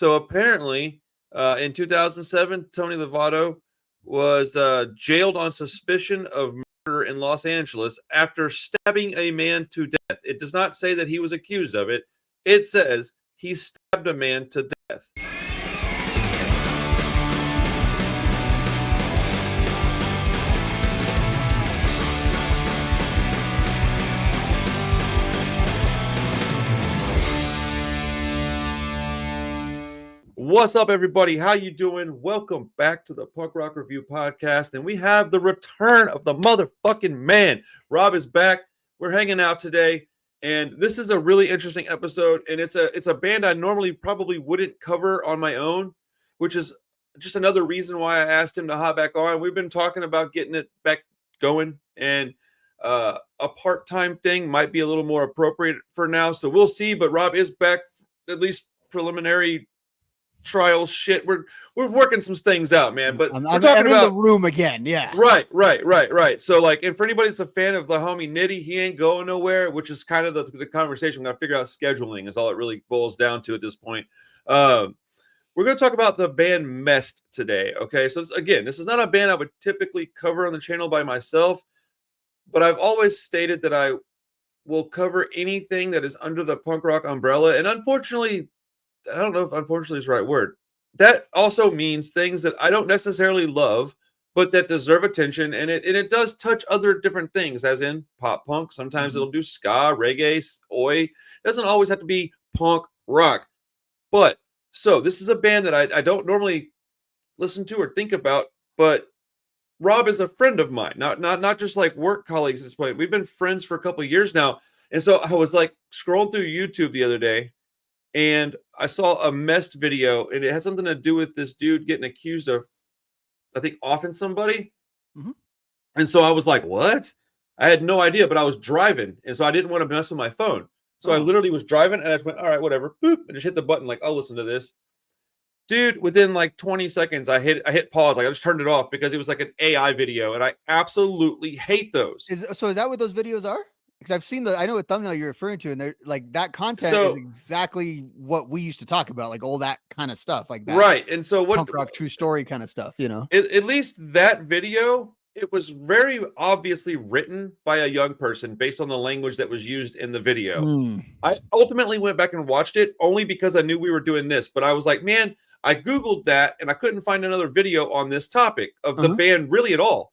So apparently, in 2007, Tony Lovato was jailed on suspicion of murder in Los Angeles after stabbing a man to death. It does not say that he was accused of it. It says he stabbed a man to death. What's up, everybody? How you doing? Welcome back to the Punk Rock Review Podcast, and we have the return of the motherfucking man. Rob is back. We're hanging out today, and this is a really interesting episode, and it's a band I normally probably wouldn't cover on my own, which is just another reason why I asked him to hop back on. We've been talking about getting it back going, and a part-time thing might be a little more appropriate for now, so we'll see, but Rob is back, at least preliminary trial shit. We're working some things out, man. But I'm talking in the room again. Yeah. Right. So, like, and for anybody that's a fan of the homie Nitty, he ain't going nowhere, which is kind of the conversation. We're gonna figure out scheduling is all it really boils down to at this point. We're gonna talk about the band Mest today. Okay, so this is not a band I would typically cover on the channel by myself, but I've always stated that I will cover anything that is under the punk rock umbrella, and unfortunately, I don't know if unfortunately is the right word. That also means things that I don't necessarily love, but that deserve attention. And it does touch other different things, as in pop punk. Sometimes it'll do ska, reggae, oi. It doesn't always have to be punk rock. But so this is a band that I don't normally listen to or think about, but Rob is a friend of mine, not just like work colleagues at this point. We've been friends for a couple of years now. And so I was like scrolling through YouTube the other day, and I saw a Mest video, and it had something to do with this dude getting accused of, I think, offing somebody. Mm-hmm. And so I was like, what? I had no idea, but I was driving, and so I didn't want to mess with my phone. So I literally was driving, and I just went, all right, whatever. Boop, and just hit the button, like, I'll listen to this. Dude, within like 20 seconds, I hit pause. Like, I just turned it off because it was like an AI video, and I absolutely hate those. Is that what those videos are? Because I've seen I know what thumbnail you're referring to, and they're like that content is exactly what we used to talk about, like all that kind of stuff, like that. Right. And so what punk rock true story kind of stuff, you know? At least that video, it was very obviously written by a young person based on the language that was used in the video. I ultimately went back and watched it only because I knew we were doing this, but I was like, man, I Googled that and I couldn't find another video on this topic of the band really at all.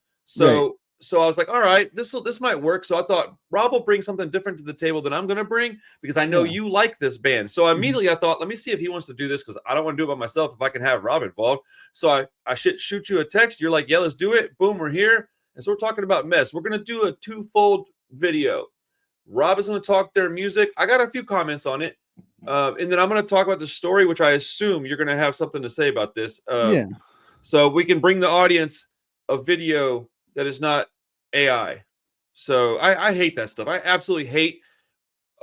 So I was like, all right, this might work. So I thought Rob will bring something different to the table than I'm going to bring because I know you like this band. So immediately I thought, let me see if he wants to do this because I don't want to do it by myself if I can have Rob involved. So I shoot you a text. You're like, yeah, let's do it. Boom, we're here. And so we're talking about Mest. We're going to do a twofold video. Rob is going to talk their music. I got a few comments on it. And then I'm going to talk about the story, which I assume you're going to have something to say about this. So we can bring the audience a video that is not AI. So I hate that stuff. I absolutely hate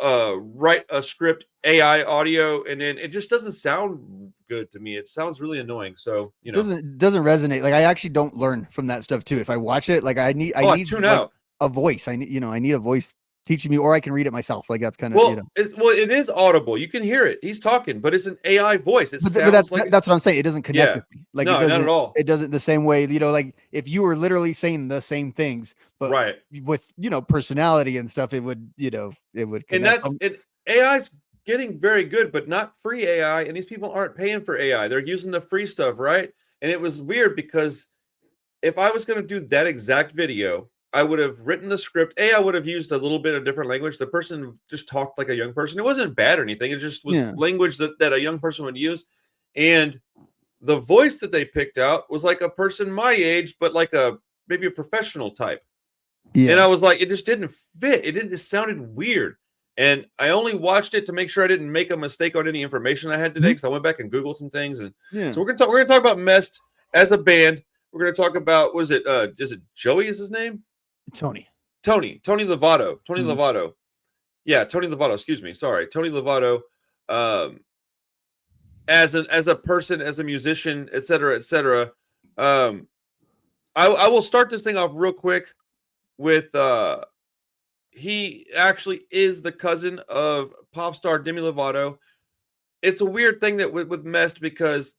write a script AI audio, and then it just doesn't sound good to me. It sounds really annoying. So you know, doesn't resonate. Like I actually don't learn from that stuff too. If I watch it, like I need tune like, out a voice. I need a voice teaching me, or I can read it myself. Like that's kind of it is audible. You can hear it. He's talking, but it's an AI voice. But that's what I'm saying. It doesn't connect with me. Like no, it doesn't, not at all. It doesn't the same way. You know, like if you were literally saying the same things, but with personality and stuff, it would connect. And that's it. AI's getting very good, but not free AI. And these people aren't paying for AI. They're using the free stuff, right? And it was weird because if I was going to do that exact video, I would have written the script. I would have used a little bit of different language. The person just talked like a young person. It wasn't bad or anything. It just was language that a young person would use. And the voice that they picked out was like a person my age, but like maybe a professional type. Yeah. And I was like, it just didn't fit. It sounded weird. And I only watched it to make sure I didn't make a mistake on any information I had today, because I went back and Googled some things. And so we're gonna talk about Mest as a band. We're gonna talk about is it Joey is his name? Tony Lovato. Lovato. Yeah, Tony Lovato, excuse me. Sorry. Tony Lovato. As a person, as a musician, et cetera, et cetera. I will start this thing off real quick with he actually is the cousin of pop star Demi Lovato. it's a weird thing that with Mest, because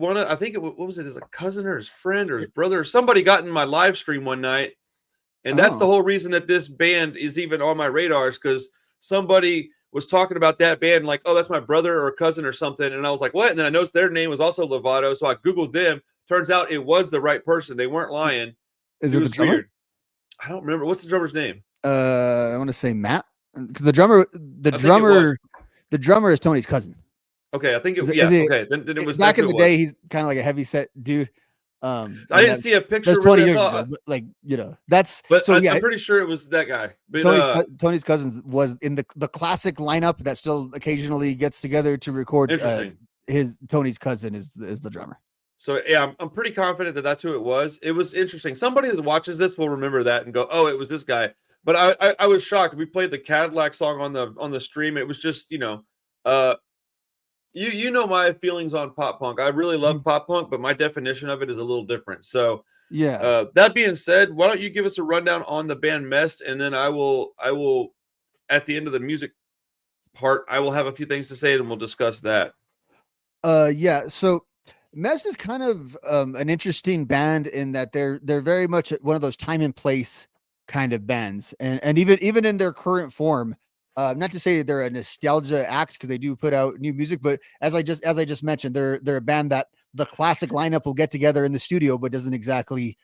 I think what was it, his a cousin or his friend or his brother or somebody got in my live stream one night, and that's the whole reason that this band is even on my radars, because somebody was talking about that band like, oh, that's my brother or cousin or something, and I was like, what? And then I noticed their name was also Lovato, so I googled them. Turns out it was the right person. They weren't lying. Is it the drummer? Weird. I don't remember. What's the drummer's name? I want to say Matt, because the drummer is Tony's cousin. Okay, I think it. Okay, then it was back in the day. He's kind of like a heavy set dude. I didn't see a picture. That's 20 years ago, but like, you know, that's. But so I'm pretty sure it was that guy. But, Tony's cousin was in the classic lineup that still occasionally gets together to record. Tony's cousin is the drummer. So yeah, I'm pretty confident that that's who it was. It was interesting. Somebody that watches this will remember that and go, "Oh, it was this guy." But I was shocked. We played the Cadillac song on the stream. It was just, you know my feelings on pop punk. I really love pop punk, but my definition of it is a little different. So yeah. That being said, why don't you give us a rundown on the band Mest, and then I will at the end of the music part, I will have a few things to say, and we'll discuss that. Yeah. So Mest is kind of an interesting band in that they're very much one of those time and place kind of bands, and even in their current form. Not to say they're a nostalgia act, because they do put out new music, but as I just mentioned, they're a band that the classic lineup will get together in the studio, but doesn't exactly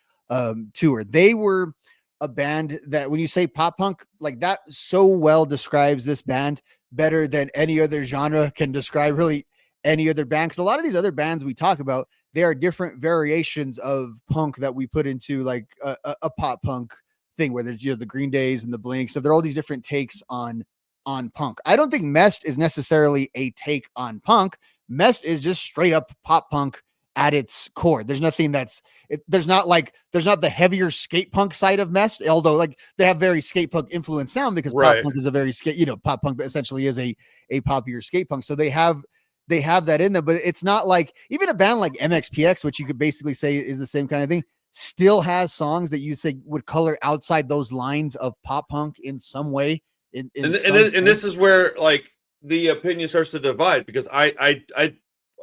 tour. They were a band that, when you say pop punk, like that so well describes this band better than any other genre can describe really any other band. Because a lot of these other bands we talk about, they are different variations of punk that we put into like a pop punk thing, where there's, the Green Days and the Blinks. So there are all these different takes on punk. I don't think Mest is necessarily a take on punk. Mest is just straight up pop punk at its core. There's nothing there's not the heavier skate punk side of Mest, although like they have very skate punk influenced sound, because pop punk is a very pop punk essentially is a poppier skate punk. So they have that in them, but it's not like even a band like MXPX, which you could basically say is the same kind of thing, still has songs that you say would color outside those lines of pop punk in some way. And this is where like the opinion starts to divide, because I'm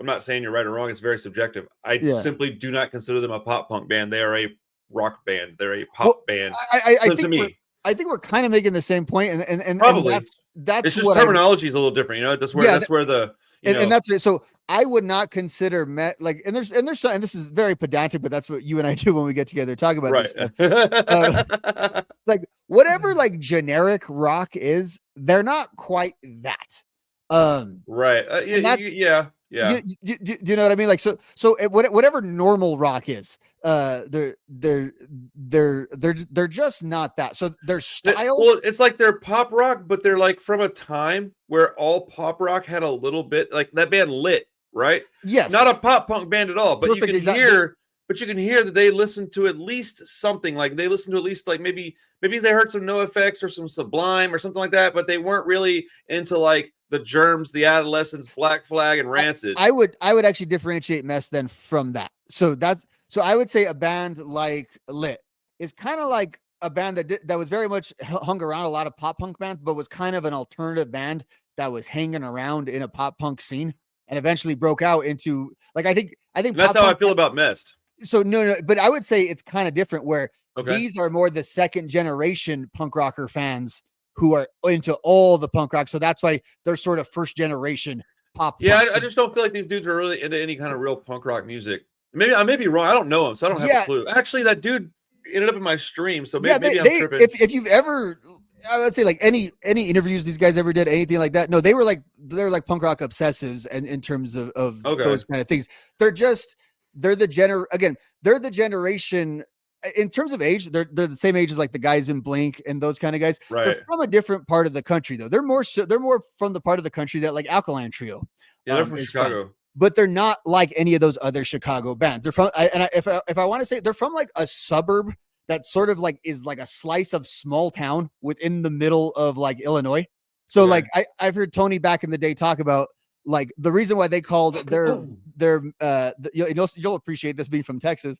not saying you're right or wrong. It's very subjective. I simply do not consider them a pop punk band. They are a rock band. They're a pop band. I think we're kind of making the same point, and probably that's it's just terminology is a little different. That's where the and that's it. So I would not consider and there's some, and this is very pedantic, but that's what you and I do when we get together talk about this stuff. Like whatever like generic rock is, they're not quite that. Right. Yeah. Do you know what I mean? Like so whatever normal rock is, they're just not that. So their style. Well, it's like they're pop rock, but they're like from a time where all pop rock had a little bit like that band Lit, right? Yes. Not a pop punk band at all, but you can hear that they listened to at least something. Like they listened to at least like maybe they heard some NoFX or some Sublime or something like that, but they weren't really into like the Germs, the Adolescents, Black Flag, and Rancid. I would actually differentiate Mest then from that. So I would say a band like Lit is kind of like a band that was very much hung around a lot of pop punk bands, but was kind of an alternative band that was hanging around in a pop punk scene and eventually broke out into like I think that's how I feel about Mest. So no, but I would say it's kind of different where these are more the second generation punk rocker fans who are into all the punk rock. So that's why they're sort of first generation pop. Yeah, I just don't feel like these dudes are really into any kind of real punk rock music. Maybe I may be wrong. I don't know him, so I don't have a clue. Actually, that dude ended up in my stream, so maybe I'm tripping. If you've ever, I would say like any interviews these guys ever did, anything like that. No, they're like punk rock obsessives, and in terms of those kind of things, they're the generation. In terms of age, they're the same age as like the guys in Blink and those kind of guys. Right. They're from a different part of the country, though. They're more from the part of the country that like Alkaline Trio. Yeah, they're from Chicago. But they're not like any of those other Chicago bands. They're from, if I want to say, they're from like a suburb that sort of like is like a slice of small town within the middle of like Illinois. So like I've heard Tony back in the day talk about like the reason why they called you'll appreciate this being from Texas.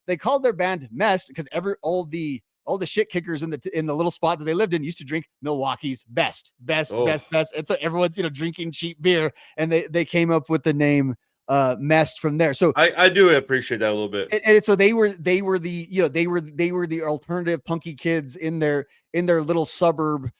They called their band Mest because all the shit kickers in the little spot that they lived in used to drink Milwaukee's best. Oh. And so everyone's, drinking cheap beer, and they came up with the name Mest from there. So I do appreciate that a little bit. And so they were the, they were the alternative punky kids in their little suburb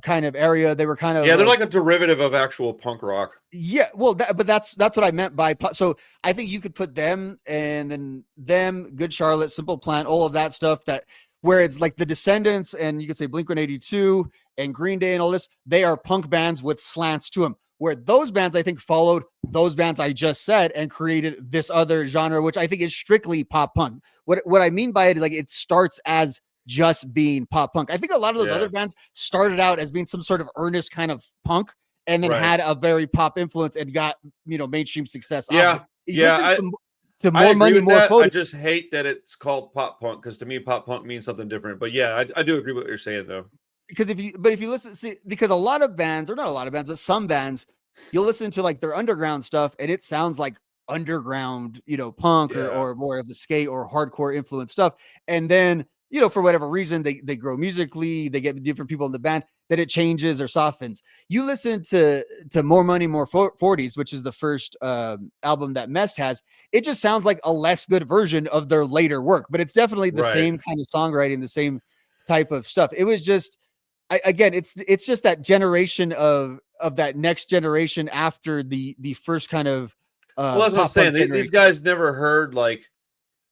kind of area. They were kind of, they're like a derivative of actual punk rock. Yeah, well, but that's what I meant by, so I think you could put them and then them, Good Charlotte, Simple Plan, all of that stuff, that where it's like the Descendants, and you could say Blink-182 and Green Day and all this, they are punk bands with slants to them, where those bands I think followed those bands I just said and created this other genre, which I think is strictly pop punk. What I mean by it is, like, it starts as just being pop punk. I think a lot of those other bands started out as being some sort of earnest kind of punk, and then had a very pop influence and got, mainstream success. To More Money, More Photos. I just hate that it's called pop punk, because to me pop punk means something different. But yeah, I do agree with what you're saying though. Because if you listen, because a lot of bands, or not a lot of bands, but some bands, you'll listen to like their underground stuff and it sounds like underground, punk or more of the skate or hardcore influence stuff. And then, for whatever reason, they grow musically, they get different people in the band, then it changes or softens. You listen to More Money, More 40s, which is the first album that Mest has. It just sounds like a less good version of their later work, but it's definitely the same kind of songwriting, the same type of stuff. It was just, it's just that generation of that next generation after the first kind of well, that's what I'm saying. These guys never heard like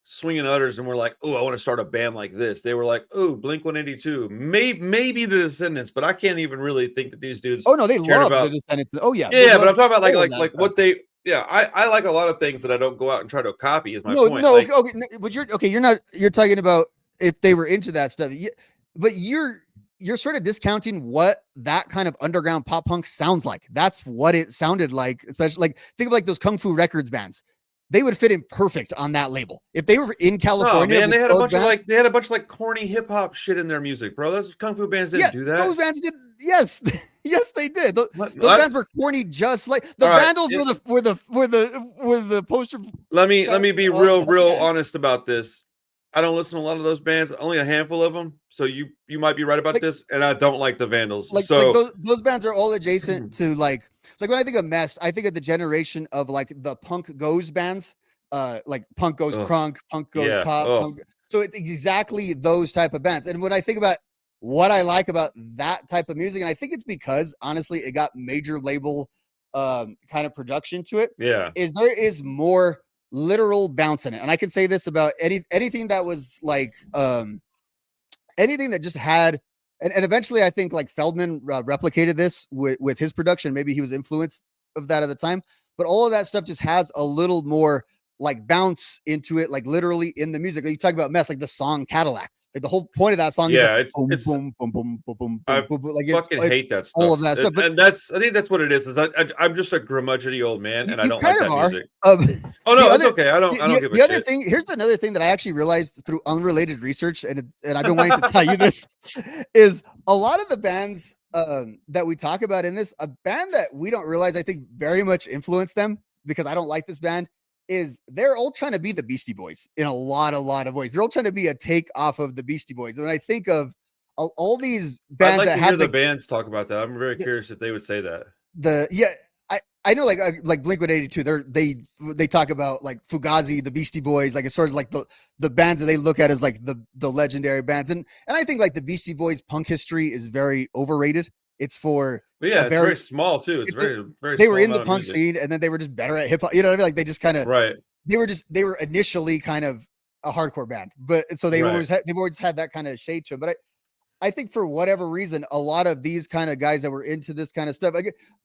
Swinging Utters and were like, oh, I want to start a band like this. They were like, oh, Blink-182, maybe the Descendants, but I can't even really think that these dudes. Oh no, they love the Descendants. Oh yeah, yeah, but I'm talking about like what they. Yeah, I like a lot of things that I don't go out and try to copy. Is my point. No, okay, but you're talking about if they were into that stuff, but you're sort of discounting what that kind of underground pop punk sounds like. That's what it sounded like, especially like think of like those Kung Fu Records bands. They would fit in perfect on that label if they were in California. Oh, man, they had a bunch of like corny hip hop shit in their music, bro. Those Kung Fu bands didn't do that. Those bands did. Yes, yes, they did. Those bands were corny, just like the Vandals were the poster. Let me be real honest about this. I don't listen to a lot of those bands, only a handful of them. So you might be right about this, and I don't like the Vandals. Like those bands are all adjacent to like when I think of Mest, I think of the generation of like the punk goes bands, like punk goes crunk, punk goes pop. Punk. So it's exactly those type of bands. And when I think about what I like about that type of music, and I think it's because honestly it got major label kind of production to it. Yeah, is there is more literal bounce in it. And I can say this about anything that was like anything that just had and eventually I think like Feldman replicated this with his production. Maybe he was influenced of that at the time, but all of that stuff just has a little more like bounce into it, like literally in the music. Like you talk about Mest, like the song Cadillac. Like the whole point of that song, yeah, is like, it's boom, boom, boom, boom, boom, I boom, boom. Like fucking hate that stuff. All of that stuff, and I think that's what it is. Is I'm just a curmudgeony old man, and I don't like that music. Oh no, it's okay. I don't give a shit. The other thing, here's another thing that I actually realized through unrelated research, and I've been wanting to tell you this, is a lot of the bands that we talk about in this, a band that we don't realize, I think very much influenced them because I don't like this band. Is they're all trying to be the Beastie Boys in a lot of ways. They're all trying to be a take off of the Beastie Boys. And when I think of all these bands I'd like that to have hear the bands talk about that. I'm very curious if they would say that. I know like Blink-182, they talk about like Fugazi, the Beastie Boys, like it's sort of like the bands that they look at as like the legendary bands. And I think like the Beastie Boys punk history is very overrated. It's for it's very small too. It's very they were in the punk scene and then they were just better at hip hop. You know what I mean? Like they just kind of they were initially kind of a hardcore band, but so they've always had that kind of shade to them. But I think for whatever reason, a lot of these kind of guys that were into this kind of stuff,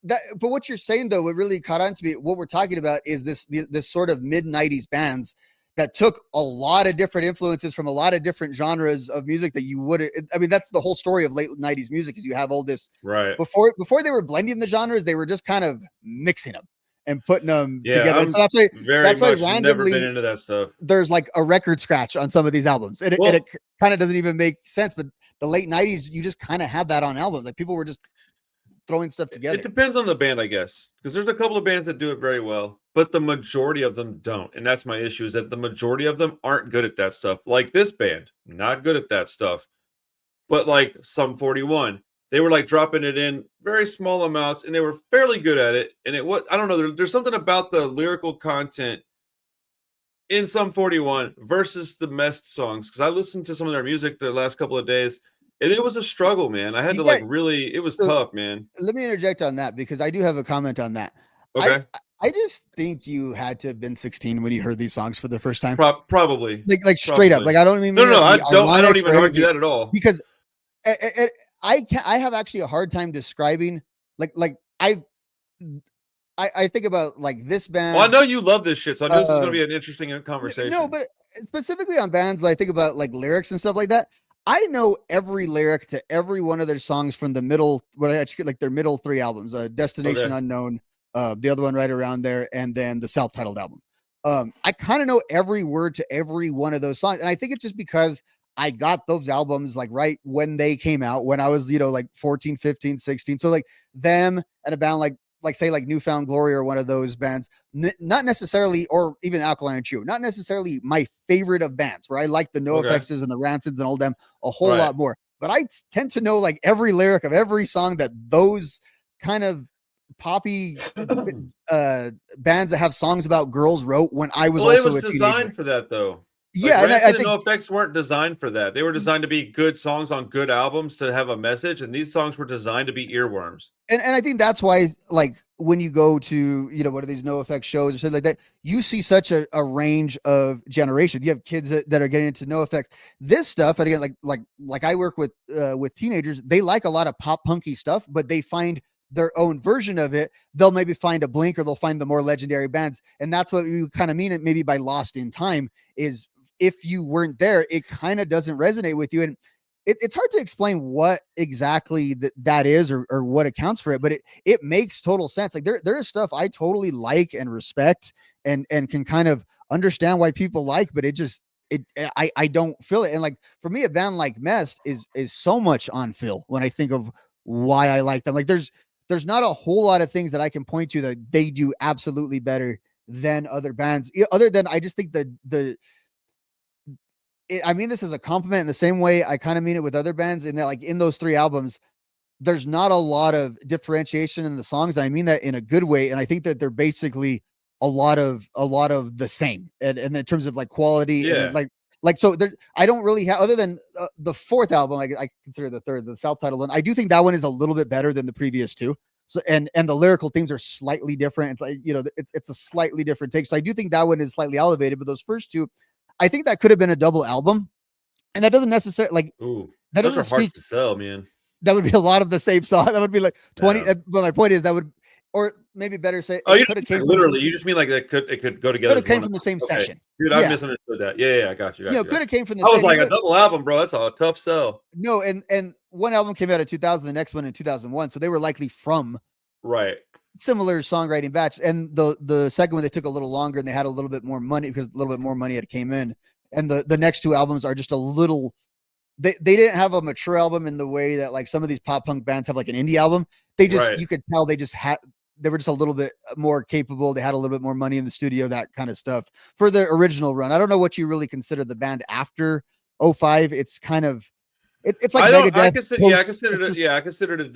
but what you're saying though, what really caught on to me, what we're talking about is this sort of mid-90s bands that took a lot of different influences from a lot of different genres of music that you would. I mean, that's the whole story of late 90s music is you have all this before they were blending the genres, they were just kind of mixing them and putting them together. And so that's why randomly never been into that stuff. There's like a record scratch on some of these albums. And it kind of doesn't even make sense, but the late 90s, you just kind of had that on albums. Like people were just throwing stuff It together. depends on the band, I guess, because there's a couple of bands that do it very well, but the majority of them don't. And that's my issue, is that the majority of them aren't good at that stuff. Like this band, not good at that stuff. But like Sum 41, they were like dropping it in very small amounts and they were fairly good at it. And it was, I don't know, there's something about the lyrical content in Sum 41 versus the Mest songs, because I listened to some of their music the last couple of days and it was a struggle, man. I had to Yeah. like really, it was So tough, man. let me interject on that because I do have a comment on that. I Okay. I just think you had to have been 16 when you heard these songs for the first time. Probably. Like straight up. Probably. Like I don't even No, mean no, that no. to be I ironic don't even or argue anything, that at all. because I have actually a hard time describing like I think about like this Well, I band. know you love this shit, so I knew this was going Uh, to be an interesting no, conversation. but specifically on bands, I think about like lyrics and stuff like that. I know every lyric to every one of their songs from the middle, what I actually like their middle three albums, Destination Okay. Unknown, the other one right around there, and then the self-titled album. I kind of know every word to every one of those songs. And I think it's just because I got those albums like right when they came out, when I was, like 14, 15, 16. So like them and a band like say like Newfound Glory or one of those bands, not necessarily, or even Alkaline Trio, not necessarily my favorite of bands, where I like the Okay. NoFXs and the Rancids and all them a whole Right. lot more. But I tend to know like every lyric of every song that those kind of poppy bands that have songs about girls wrote when I was Well, it also was a teenager. designed for that, though. Like Yeah, and I Rancid and think NoFX weren't designed for that. They were designed to be good songs on good albums to have a message, and these songs were designed to be earworms. and I think that's why, like, when you go to, what are these NoFX shows or something like that, you see such a range of generations. You have kids that are getting into NoFX. This stuff, and again, like I work with teenagers, they like a lot of pop punky stuff, but they find their own version of it. They'll maybe find a Blink, or they'll find the more legendary bands, and that's what you kind of mean it maybe by lost in time, is if you weren't there, it kind of doesn't resonate with you. And it's hard to explain what exactly that is, or what accounts for it, but it makes total sense. Like there is stuff I totally like and respect and can kind of understand why people like, but I don't feel it. And like for me, a band like Mest is so much on Phil when I think of why I like them. Like there's not a whole lot of things that I can point to that they do absolutely better than other bands, other than I just think I mean this as a compliment in the same way I kind of mean it with other bands, in that like in those three albums, there's not a lot of differentiation in the songs. And I mean that in a good way. And I think that they're basically a lot of the same. And in terms of like quality and Yeah. so there, I don't really have, other than the fourth album, I consider the third, the self-titled one. I do think that one is a little bit better than the previous two. So, and the lyrical themes are slightly different. It's like, it's a slightly different take. So I do think that one is slightly elevated, but those first two, I think that could have been a double album. And that doesn't necessarily like, Ooh, that those doesn't are hard speak, to sell, man. that would be a lot of the same song. That would be like 20. Yeah. But my point is that would, or maybe better say, Oh, it you could have like, came from, literally, you just mean like it could go together could as have came one. from the same Okay, session. dude, I Yeah. misunderstood that. Yeah, I got you. Could have came from the I was same. like a double album, bro. That's a tough sell. No, and one album came out in 2000, the next one in 2001. So they were likely from Right. similar songwriting batch. And the second one, they took a little longer and they had a little bit more money, because a little bit more money had came in. And the next two albums are just a little, they didn't have a mature album in the way that like some of these pop punk bands have like an indie album. They just, Right. you could tell they were just a little bit more capable. They had a little bit more money in the studio, that kind of stuff for the original run. I don't know what you really consider the band after 05. It's kind of, it's like I don't. Megadeth. I considered it. Yeah, I considered it a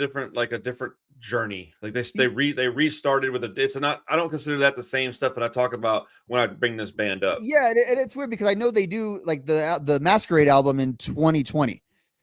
different journey. Like they restarted with a. It's not. I don't consider that the same stuff that I talk about when I bring this band up. Yeah, and it's weird because I know they do like the Masquerade album in 2020.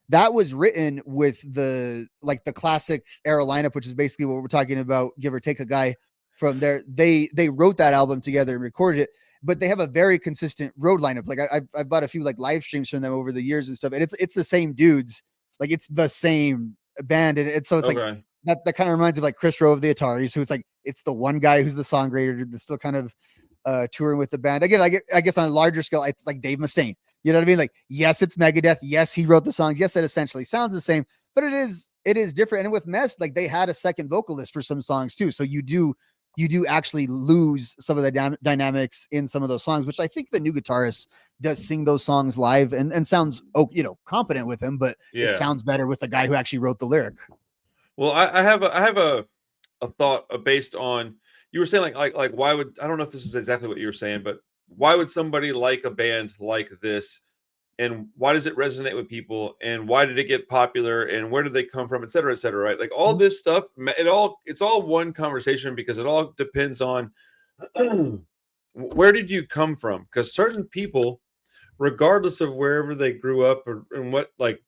That was written with the classic era lineup, which is basically what we're talking about, give or take a guy from there. They wrote that album together and recorded it, but they have a very consistent road lineup. Like I've bought a few like live streams from them over the years and stuff, and it's the same dudes, like it's the same band, and so it's like Okay. that kind of reminds me of like Chris Rowe of the Ataris, who it's like it's the one guy who's the songwriter that's still kind of touring with the band. Again, I guess on a larger scale, it's like Dave Mustaine. You know what I mean? Like, yes, it's Megadeth. Yes, he wrote the songs. Yes, it essentially sounds the same, but it is different. And with Mest, like they had a second vocalist for some songs too. So you do actually lose some of the dynamics in some of those songs, which I think the new guitarist does sing those songs live and sounds, competent with him, but it sounds better with the guy who actually wrote the lyric. Well, I have a thought based on you were saying like why would I don't know if this is exactly what you were saying, but why would somebody like a band like this, and why does it resonate with people, and why did it get popular, and where did they come from, et cetera, right? Like all Mhm. this stuff, it's all one conversation because it all depends on where did you come from? Because certain people, regardless of wherever they grew up or and what like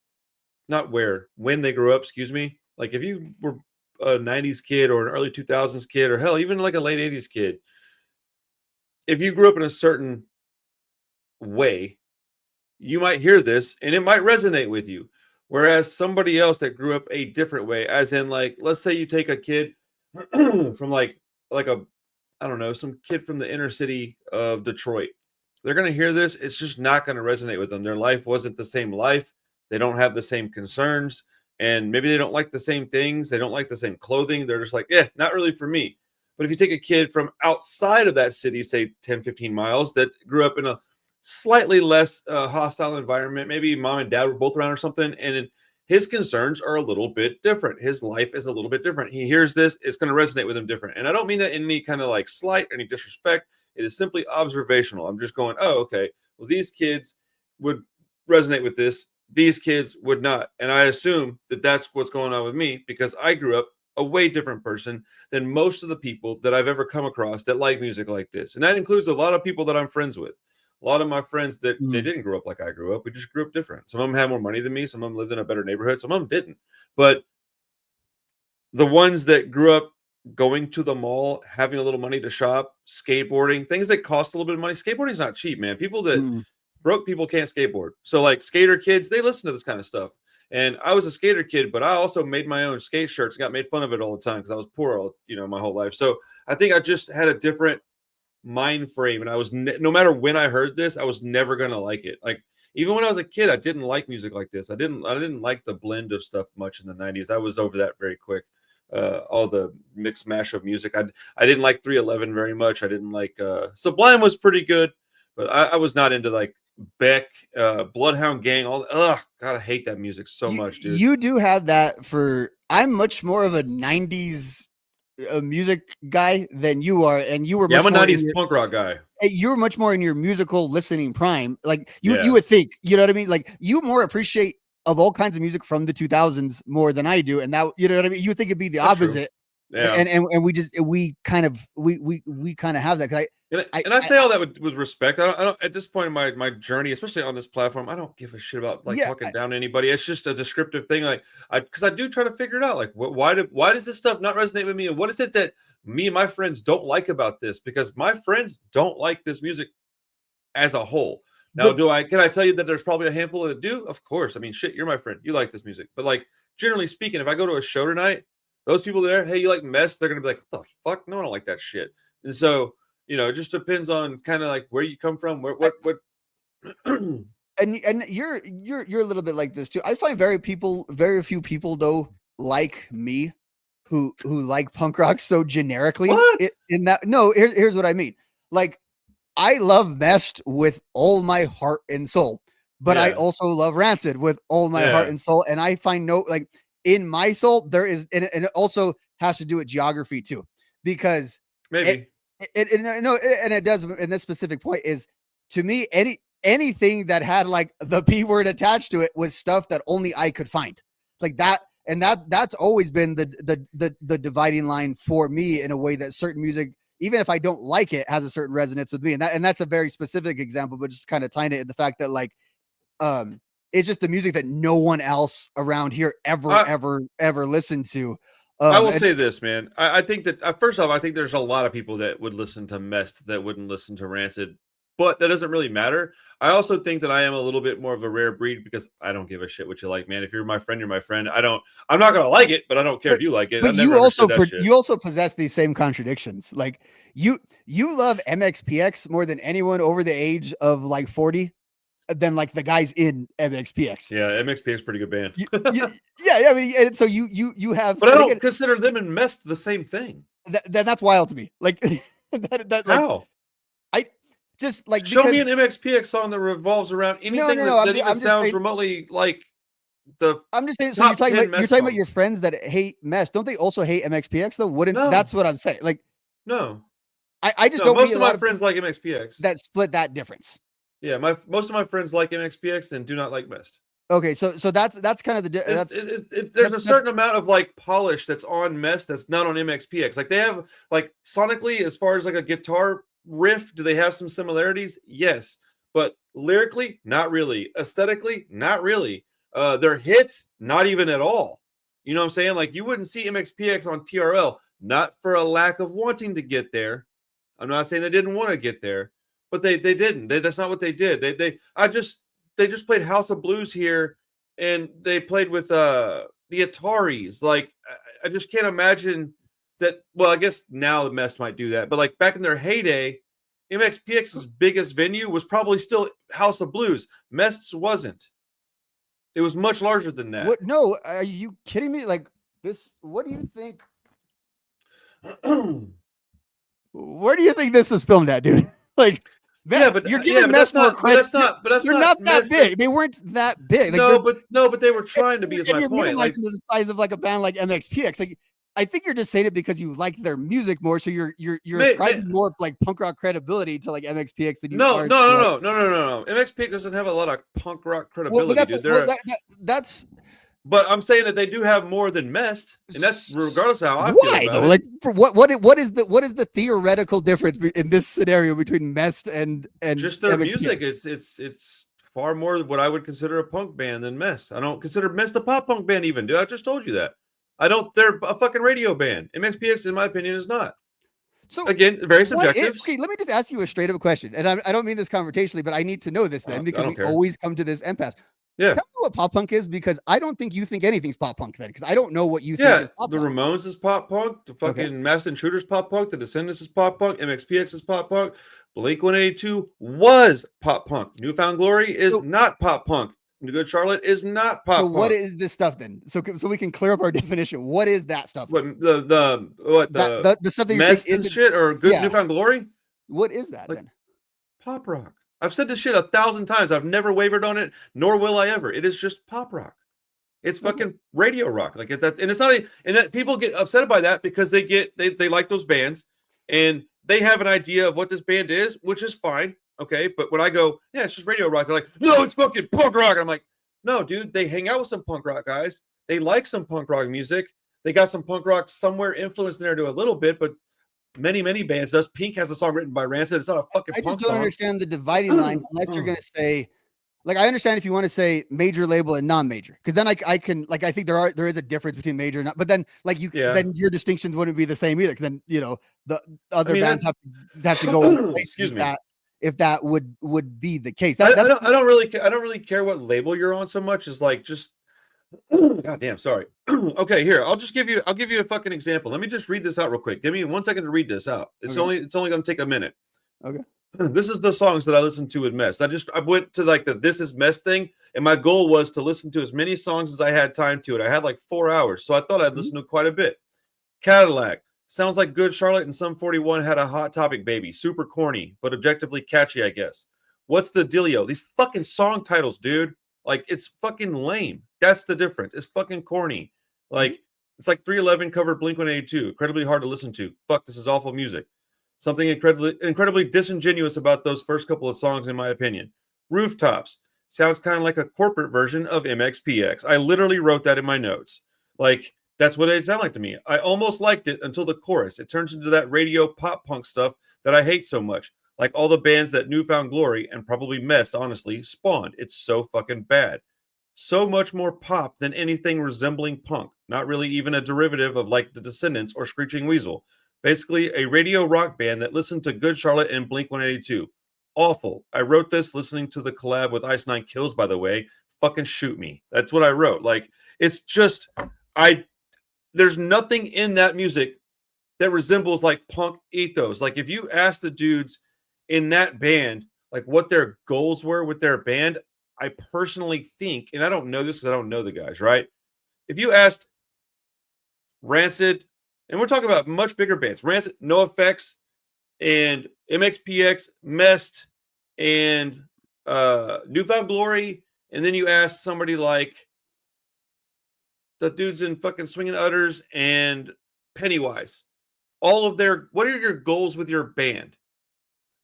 not where when they grew up, excuse me. Like if you were a 90s kid or an early 2000s kid or hell even like a late 80s kid, if you grew up in a certain way, you might hear this and it might resonate with you. Whereas somebody else that grew up a different way, as in like let's say you take a kid from like a I don't know, some kid from the inner city of Detroit. They're going to hear this. It's just not going to resonate with them. Their life wasn't the same life. They don't have the same concerns. And maybe they don't like the same things. They don't like the same clothing. They're just like, yeah, not really for me. But if you take a kid from outside of that city, say 10, 15 miles, that grew up in a slightly less hostile environment, maybe mom and dad were both around or something, and his concerns are a little bit different. His life is a little bit different. He hears this, it's going to resonate with him different. And I don't mean that in any kind of like slight or any disrespect. It is simply observational. I'm just going, oh, okay. Well, these kids would resonate with this. These kids would not. And I assume that that's what's going on with me because I grew up a way different person than most of the people that I've ever come across that like music like this. And that includes a lot of people that I'm friends with. A lot of my friends that they Mm. didn't grow up like I grew up. We just grew up different. Some of them had more money than me. Some of them lived in a better neighborhood. Some of them didn't. But the ones that grew up going to the mall, having a little money to shop, skateboarding, things that cost a little bit of money. Skateboarding is not cheap, man. People that Mm. broke people can't skateboard. So like skater kids, they listen to this kind of stuff. And I was a skater kid, but I also made my own skate shirts, got made fun of it all the time because I was poor all, my whole life. So I think I just had a different mind frame, and I was no matter when I heard this, I was never gonna like it. Like even when I was a kid, I didn't like music like this. I didn't like the blend of stuff much in the 90s. I was over that very quick. All the mix mash of music. I didn't like 311 very much. I didn't like Sublime was pretty good, but I was not into like Beck, Bloodhound Gang, all ugh, God, I hate that music so You much, dude. you do have that for I'm much more of a 90s music guy than you are, and you were Yeah, I'm much a more in 90s your punk rock guy. you're much more in your musical listening prime. Like you Yeah, would think, you know what I mean? Like you more appreciate of all kinds of music from the 2000s more than I do, and that you know what I mean. You would think it'd be the that's true. opposite, Yeah. and we kind of we kind of have that. 'Cause And I say all that with respect. I don't at this point in my journey, especially on this platform, I don't give a shit about like yeah, talking down to anybody. It's just a descriptive thing. Like I because I do try to figure it out. Like why does this stuff not resonate with me? And what is it that me and my friends don't like about this? Because my friends don't like this music as a whole. Now, but can I tell you that there's probably a handful that do? Of course. I mean, shit, you're my friend. You like this music. But like generally speaking, if I go to a show tonight, those people there, hey, you like Mest? They're gonna be like, what the fuck? No, I don't like that shit. And so, it just depends on kind of like where you come from, where what and you're a little bit like this too. I find very few people though like me who like punk rock so generically. what? In that no, here's what I mean. Like I love Mest with all my heart and soul, but I Yeah, also love Rancid with all my heart yeah, and soul. And I find no like in my soul there is, and it also has to do with geography too, because it maybe. no, and it does. And this specific point is to me anything that had like the P word attached to it was stuff that only I could find like that. And that's always been the dividing line for me in a way that certain music, even if I don't like it, has a certain resonance with me. And that's a very specific example, but just kind of tying it in the fact that like, it's just the music that no one else around here I ever listened to. I will And say this, man. I think that first off, I think there's a lot of people that would listen to Mest that wouldn't listen to Rancid, but that doesn't really matter. I also think that I am a little bit more of a rare breed because I don't give a shit what you like, man. If you're my friend, you're my friend. I'm not gonna like it, but I don't care but if you like it. but I've never understood that shit. you also possess these same contradictions. Like you love MXPX more than anyone over the age of like 40 than like the guys in MXPX. Yeah, MXP is a pretty good band. You, yeah, I mean, and so you have But I and don't again consider them and Mest the same thing. that's wild to me. Like that like How? I just like Show me an because MXPX song that revolves around no anything no no that even I'm just sounds saying remotely like I'm just saying. So top 10 you're Mest talking about songs. your friends that hate Mest. Don't they also hate MXPX though? Wouldn't No. That's what I'm saying. Like, No. I just No, don't most meet a of lot my of friends like MXPX. that split that difference. Yeah, most of my friends like MXPX and do not like Mest. Okay, so that's kind of There's a certain amount of like polish that's on Mest that's not on MXPX. Like they have like sonically, as far as like a guitar riff, do they have some similarities? Yes, but lyrically, not really. Aesthetically, not really. Their hits, not even at all. You know what I'm saying? Like you wouldn't see MXPX on TRL, not for a lack of wanting to get there. I'm not saying they didn't want to get there, but they didn't. That's not what they did. They just played House of Blues here, and they played with the Ataris. Like I just can't imagine that. Well, I guess now the Mest might do that, but like back in their heyday, MXPX's biggest venue was probably still House of Blues. Mest's wasn't. It was much larger than that. What? No, are you kidding me? Like this? What do you think? Where do you think this was filmed at, dude? Like, you're giving Mest more credit. They're not that big. They weren't that big. Like, but they were trying to be. Is my you're point. Like the size of like a band like MXPX. Like, I think you're just saying it because you like their music more. So you're ascribing more like punk rock credibility to like MXPX than you are. No. MXPX doesn't have a lot of punk rock credibility. That's. But I'm saying that they do have more than Mest, and that's regardless of how I feel about it. Like, for what is the theoretical difference in this scenario between Mest and just their MXPX? music? It's far more what I would consider a punk band than Mest. I don't consider Mest a pop punk band, even, dude. I just told you that. I don't. They're a fucking radio band. MXPX, in my opinion, is not. So again, very subjective. Okay, let me just ask you a straight up question, and I don't mean this conversationally, but I need to know this then because we always come to this impasse. Yeah. Tell me what pop punk is, because I don't think you think anything's pop punk then, because I don't know what you think is pop punk. The Ramones is pop punk. The fucking Masked Intruders pop punk. The Descendants is pop punk. MXPX is pop punk. Blink-182 was pop punk. Newfound Glory is not pop punk. Good Charlotte is not pop punk. What is this stuff then? So we can clear up our definition. What is that stuff? What the stuff that you're Mest saying and shit or Good Newfound Glory? What is that then? Pop rock. I've said this shit 1,000 times. I've never wavered on it, nor will I ever. It is just pop rock. It's fucking radio rock. Like that's, and it's not, and that people get upset by that because they like those bands and they have an idea of what this band is, which is fine. Okay. But when I go, yeah, it's just radio rock, they're like, no, it's fucking punk rock. I'm like, no, dude, they hang out with some punk rock guys. They like some punk rock music. They got some punk rock somewhere influenced in there to a little bit, but many bands does. Pink has a song written by Rancid. It's not a fucking punk song. I just don't understand the dividing line unless you're going to say, like, I understand if you want to say major label and non-major, because then I can, like, I think there is a difference between major and not, but then like then your distinctions wouldn't be the same either, because then the other bands have to go excuse me, if that would be the case. I don't really care what label you're on so much as like just God damn, sorry. Okay, here, I'll give you a fucking example. Let me just read this out real quick. Give me 1 second to read this out. It's only going to take a minute. Okay. This is the songs that I listened to with Mest. I went to like the This Is Mest thing, and my goal was to listen to as many songs as I had time to it. I had like 4 hours, so I thought I'd listen to quite a bit. Cadillac. Sounds like Good Charlotte and Sum 41 had a Hot Topic baby. Super corny, but objectively catchy, I guess. What's the dealio? These fucking song titles, dude. Like, it's fucking lame. That's the difference. It's fucking corny. Like, it's like 311 covered Blink-182. Incredibly hard to listen to. Fuck, this is awful music. Something incredibly disingenuous about those first couple of songs, in my opinion. Rooftops. Sounds kind of like a corporate version of MXPX. I literally wrote that in my notes. Like, that's what it sounded like to me. I almost liked it until the chorus. It turns into that radio pop punk stuff that I hate so much. Like all the bands that Newfound Glory and probably Mest, honestly, spawned. It's so fucking bad. So much more pop than anything resembling punk. Not really even a derivative of like the Descendants or Screeching Weasel. Basically, a radio rock band that listened to Good Charlotte and Blink-182. Awful. I wrote this listening to the collab with Ice Nine Kills, by the way. Fucking shoot me. That's what I wrote. Like, it's just, there's nothing in that music that resembles like punk ethos. Like, if you ask the dudes in that band, like what their goals were with their band, I personally think, and I don't know this because I don't know the guys, right? If you asked Rancid, and we're talking about much bigger bands, Rancid, NoFX, and MXPX, Mest, and Newfound Glory, and then you asked somebody like the dudes in fucking Swinging Utters and Pennywise, what are your goals with your band?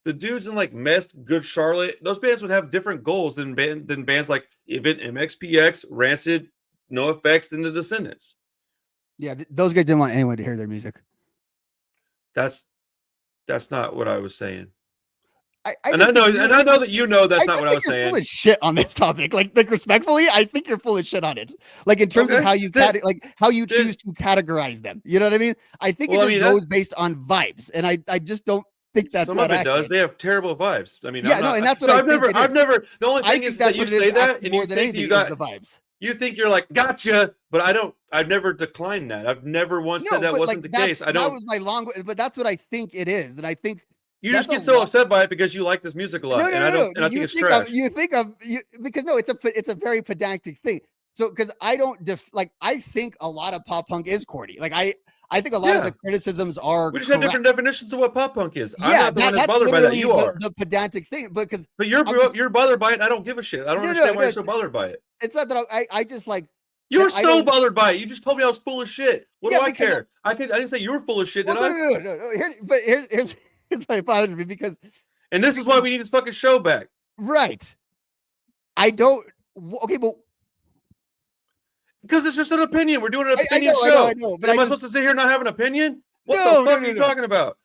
The dudes in like Mest, Good Charlotte, those bands would have different goals than bands like even MXPX, Rancid, No Effects, and the Descendants. Yeah, those guys didn't want anyone to hear their music. That's not what I was saying. I know that you know that's not what I was saying. You're full of shit on this topic. Like respectfully, I think you're full of shit on it. Like in terms of how you choose to categorize them. You know what I mean? I think it goes based on vibes, and I just don't think that's some of it does. They have terrible vibes. I mean, and that's what I've never. The only thing is that you say that, and you think you got the vibes. You think you're like, gotcha, but I don't. I've never declined that. I've never once said that wasn't the case. I don't. That was my long, but that's what I think it is, and I think. You just get so upset by it because you like this music a lot. No. And I think it's trash. Because it's a very pedantic thing. So because I don't I think a lot of pop punk is corny. Like I think a lot of the criticisms are. We just have different definitions of what pop punk is. Yeah, I'm not the one that's bothered by that. You are the pedantic thing, but you're bothered by it. I don't give a shit. I don't understand why you're so bothered by it. It's not that I just like. You're so bothered by it. You just told me I was full of shit. What do I care? I didn't say you were full of shit. Did I? No. Here's why it bothers me because. And this is why we need this fucking show back. Right. I don't. Okay, but. Because it's just an opinion. We're doing an opinion show. I know. But am I supposed to sit here and not have an opinion? What the fuck are you talking about?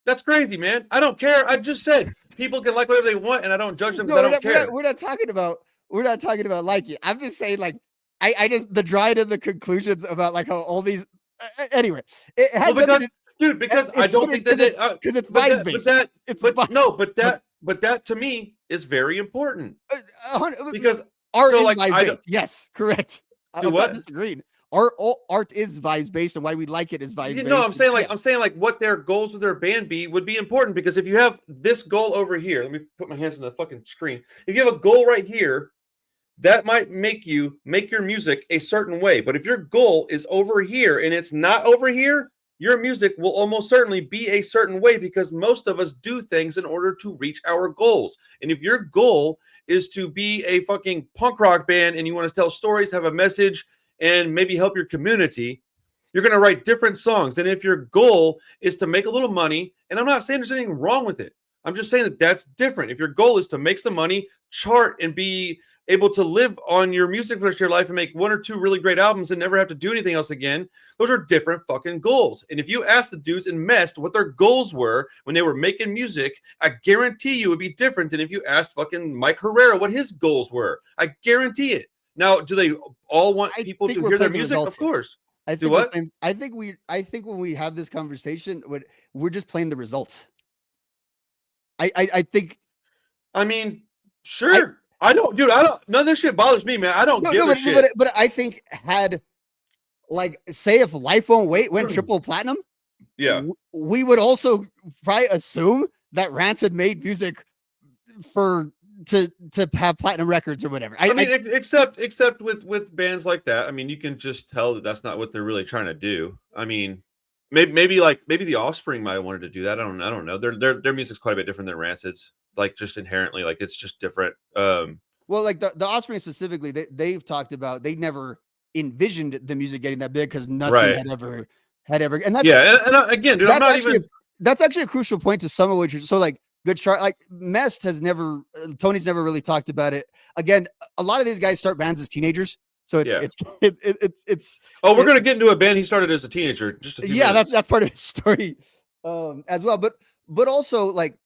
That's crazy, man. I don't care. I just said people can like whatever they want, and I don't judge them because I don't care. We're not talking about liking. I'm just saying, like, I just the dry to the conclusions about like how all these. Anyway, it has because I don't think that because it's vibes based. But that to me is very important because art is vibes based. Yes, correct. I'm what? not disagreeing. Art is vibes based, and why we like it is vibes based. No, I'm saying like what their goals with their band would be important because if you have this goal over here, let me put my hands on the fucking screen. If you have a goal right here, that might make your music a certain way. But if your goal is over here and it's not over here, your music will almost certainly be a certain way because most of us do things in order to reach our goals. And if your goal is to be a fucking punk rock band and you want to tell stories, have a message, and maybe help your community, you're going to write different songs. And if your goal is to make a little money, and I'm not saying there's anything wrong with it, I'm just saying that that's different. If your goal is to make some money, chart, and be able to live on your music for the rest of your life and make one or two really great albums and never have to do anything else again, those are different fucking goals. And if you ask the dudes in Mest what their goals were when they were making music, I guarantee you it would be different than if you asked fucking Mike Herrera what his goals were. I guarantee it. Now, do they all want people to hear their music? Of course. I think when we have this conversation, we're just playing the results. I think. I mean, sure. I don't. None of this shit bothers me, man. I don't give a shit. But I think say if Life Won't Wait went triple platinum, yeah, we would also probably assume that Rancid made music to have platinum records or whatever. I mean, except with bands like that, I mean, you can just tell that that's not what they're really trying to do. I mean, maybe the Offspring might have wanted to do that. I don't know. Their music's quite a bit different than Rancid's. Like just inherently, like it's just different. Well, like the Offspring specifically, they've talked about they never envisioned the music getting that big because nothing had ever. And that's again, dude, that's actually a crucial point to some of which. So like Good Chart, like Mest has never, Tony's never really talked about it. Again, a lot of these guys start bands as teenagers. So it's we're gonna get into a band he started as a teenager. Just a few minutes. that's part of his story as well. But also like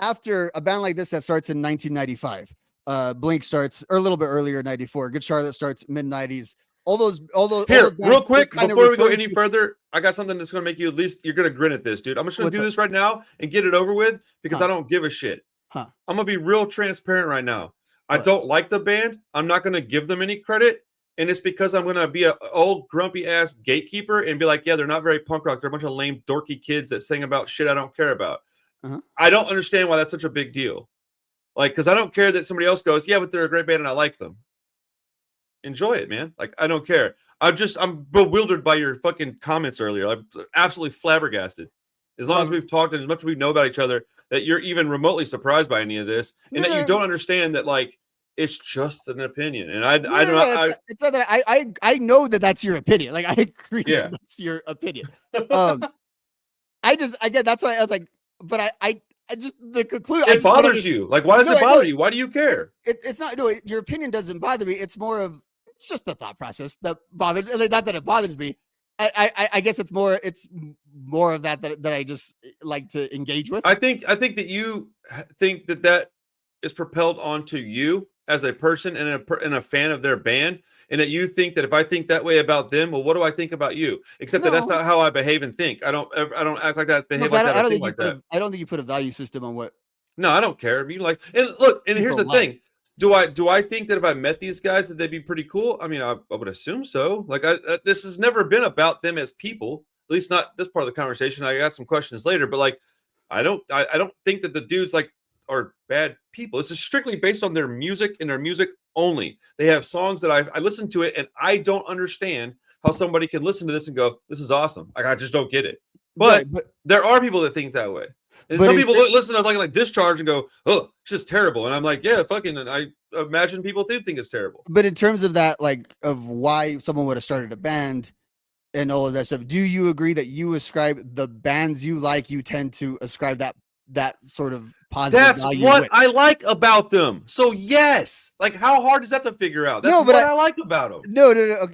after a band like this that starts in 1995, Blink starts or a little bit earlier, 94. Good Charlotte starts mid-90s. All those real quick before we go any further, I got something that's gonna make you at least you're gonna grin at this, dude. I'm just gonna do this right now and get it over with because I don't give a shit. I'm gonna be real transparent right now. I don't like the band. I'm not going to give them any credit. And it's because I'm going to be an old grumpy ass gatekeeper and be like, yeah, they're not very punk rock. They're a bunch of lame dorky kids that sing about shit I don't care about. I don't understand why that's such a big deal. Like, because I don't care that somebody else goes, yeah, but they're a great band and I like them. Enjoy it, man. Like, I don't care. I'm bewildered by your fucking comments earlier. I'm absolutely flabbergasted. As long as we've talked and as much as we know about each other, that you're even remotely surprised by any of this, and that you don't understand that, like, It's just an opinion, and I No, don't. it's not that I know that that's your opinion. Like, I agree Yeah. that that's your opinion. Again, that's why I was like, but I just the conclusion. It bothers you. Like, why does it bother you? Why do you care? It's not. No, your opinion doesn't bother me. It's more of it's just the thought process that bothers. Not that it bothers me. I guess it's more of that I just like to engage with. I think that you think that is propelled onto you as a person and a fan of their band, and that you think that if I think that way about them, well, what do I think about you? Except that that's not how I behave and think. I don't act like that, behave like that, or think like that. I don't think you put a value system on what. No, I don't care. You like, and look, and here's the thing. Do I think that if I met these guys that they'd be pretty cool? I mean, I would assume so. Like, this has never been about them as people. At least not this part of the conversation. I got some questions later, but like, I don't think that the dudes like are bad people. This is strictly based on their music and their music only. They have songs that I listen to it and I don't understand how somebody can listen to this and go, "This is awesome." Like, I just don't get it. But there are people that think that way. And some people listen to like Discharge and go, "Oh, it's just terrible." And I'm like, "Yeah, fucking." And I imagine people do think it's terrible. But in terms of that, like, of why someone would have started a band and all of that stuff, do you agree that you ascribe the bands you like? You tend to ascribe that sort of positive. That's what I like about them. So yes, like, how hard is that to figure out? That's what I like about them. No.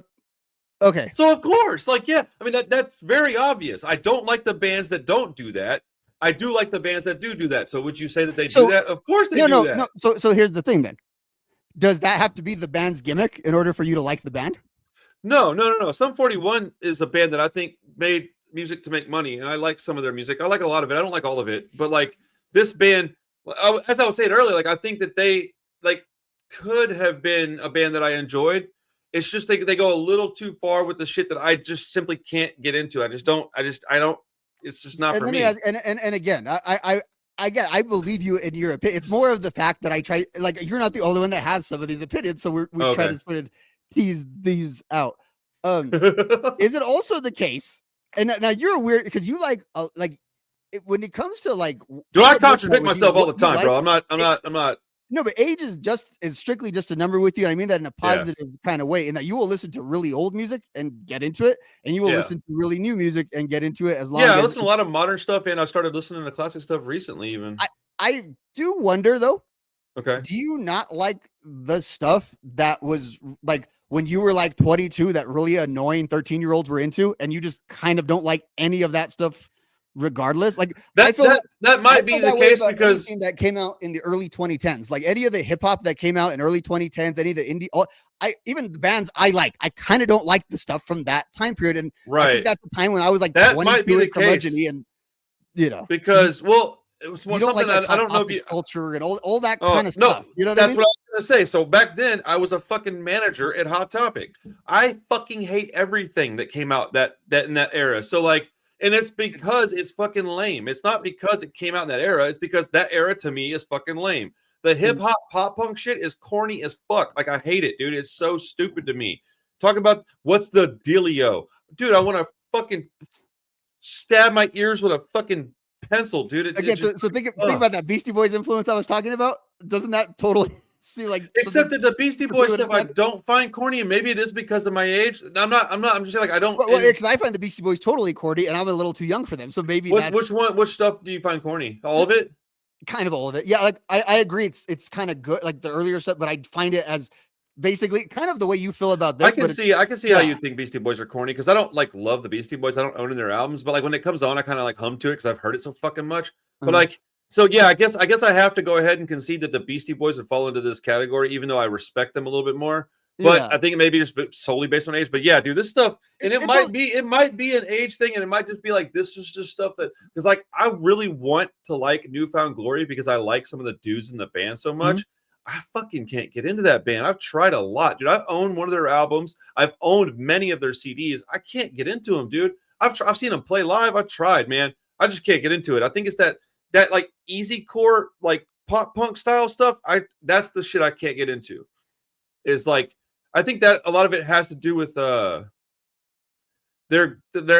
Okay. So of course, like, yeah, I mean that's very obvious. I don't like the bands that don't do that. I do like the bands that do that. So would you say that they do that? Of course they do that. No. So here's the thing then. Does that have to be the band's gimmick in order for you to like the band? No. Sum 41 is a band that I think made music to make money, and I like some of their music. I like a lot of it. I don't like all of it, but like this band, as I was saying earlier, like I think that they like could have been a band that I enjoyed. It's just they go a little too far with the shit that I just simply can't get into. I don't. It's just not for me. And again, I believe you in your opinion. It's more of the fact that I try, like, you're not the only one that has some of these opinions, so we try to sort of tease these out. Is it also the case? And now you're weird because you like when it comes to like. Do I contradict myself all the time, bro? I'm not. No, but age is strictly just a number with you. I mean that in a positive kind of way. And that you will listen to really old music and get into it, and you will listen to really new music and get into it as long as I listen to a lot of modern stuff, and I started listening to classic stuff recently, even. I do wonder though. Okay. Do you not like the stuff that was like when you were like 22 that really annoying 13-year-olds were into, and you just kind of don't like any of that stuff? Regardless, like that might be the case because that came out in the early 2010s, like any of the hip hop that came out in early 2010s, any of the indie, even the bands I like, I kind of don't like the stuff from that time period. And I think that's the time when I was like, that might be the case, and because it was something like I don't know if you culture and all that kind of stuff. You know what I mean? That's what I was gonna say. So back then, I was a fucking manager at Hot Topic. I fucking hate everything that came out that in that era. So like. And it's because it's fucking lame. It's not because it came out in that era. It's because that era to me is fucking lame. The hip hop pop punk shit is corny as fuck. Like, I hate it, dude. It's so stupid to me. Talk about what's the dealio, dude. I want to fucking stab my ears with a fucking pencil, dude. So think about that Beastie Boys influence I was talking about. Doesn't that totally? See, like, except that the Beastie Boys stuff I don't find corny, and maybe it is because of my age. I'm just saying, like, I don't. Well, because I find the Beastie Boys totally corny, and I'm a little too young for them. So maybe which stuff do you find corny? All of it? Kind of all of it. Yeah, like I agree. It's kind of good, like the earlier stuff, but I find it as basically kind of the way you feel about this. I can see how you think Beastie Boys are corny, because I don't like love the Beastie Boys. I don't own their albums, but like when it comes on, I kind of like hum to it because I've heard it so fucking much. But like. So yeah, I guess I have to go ahead and concede that the Beastie Boys would fall into this category, even though I respect them a little bit more. But I think it may be just solely based on age. But yeah, dude, this stuff, and it might be an age thing, and it might just be like this is just stuff that, because like I really want to like Newfound Glory because I like some of the dudes in the band so much. I fucking can't get into that band. I've tried a lot, dude. I own one of their albums. I've owned many of their CDs. I can't get into them, dude. I've seen them play live. I've tried, man. I just can't get into it. I think it's that like easy core, like pop punk style stuff. That's the shit I can't get into. Is like, I think that a lot of it has to do with they're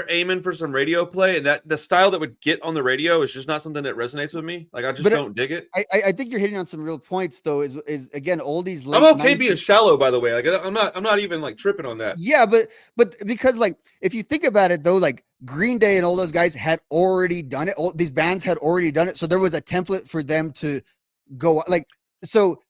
aiming for some radio play, and that the style that would get on the radio is just not something that resonates with me. Like I just But don't dig it. I think you're hitting on some real points though. Is again all these I'm late okay being 90s. shallow, by the way. Like I'm not even like tripping on that. Yeah, but because like if you think about it though, like Green Day and all those guys had already done it. All these bands had already done it, so there was a template for them to go like so.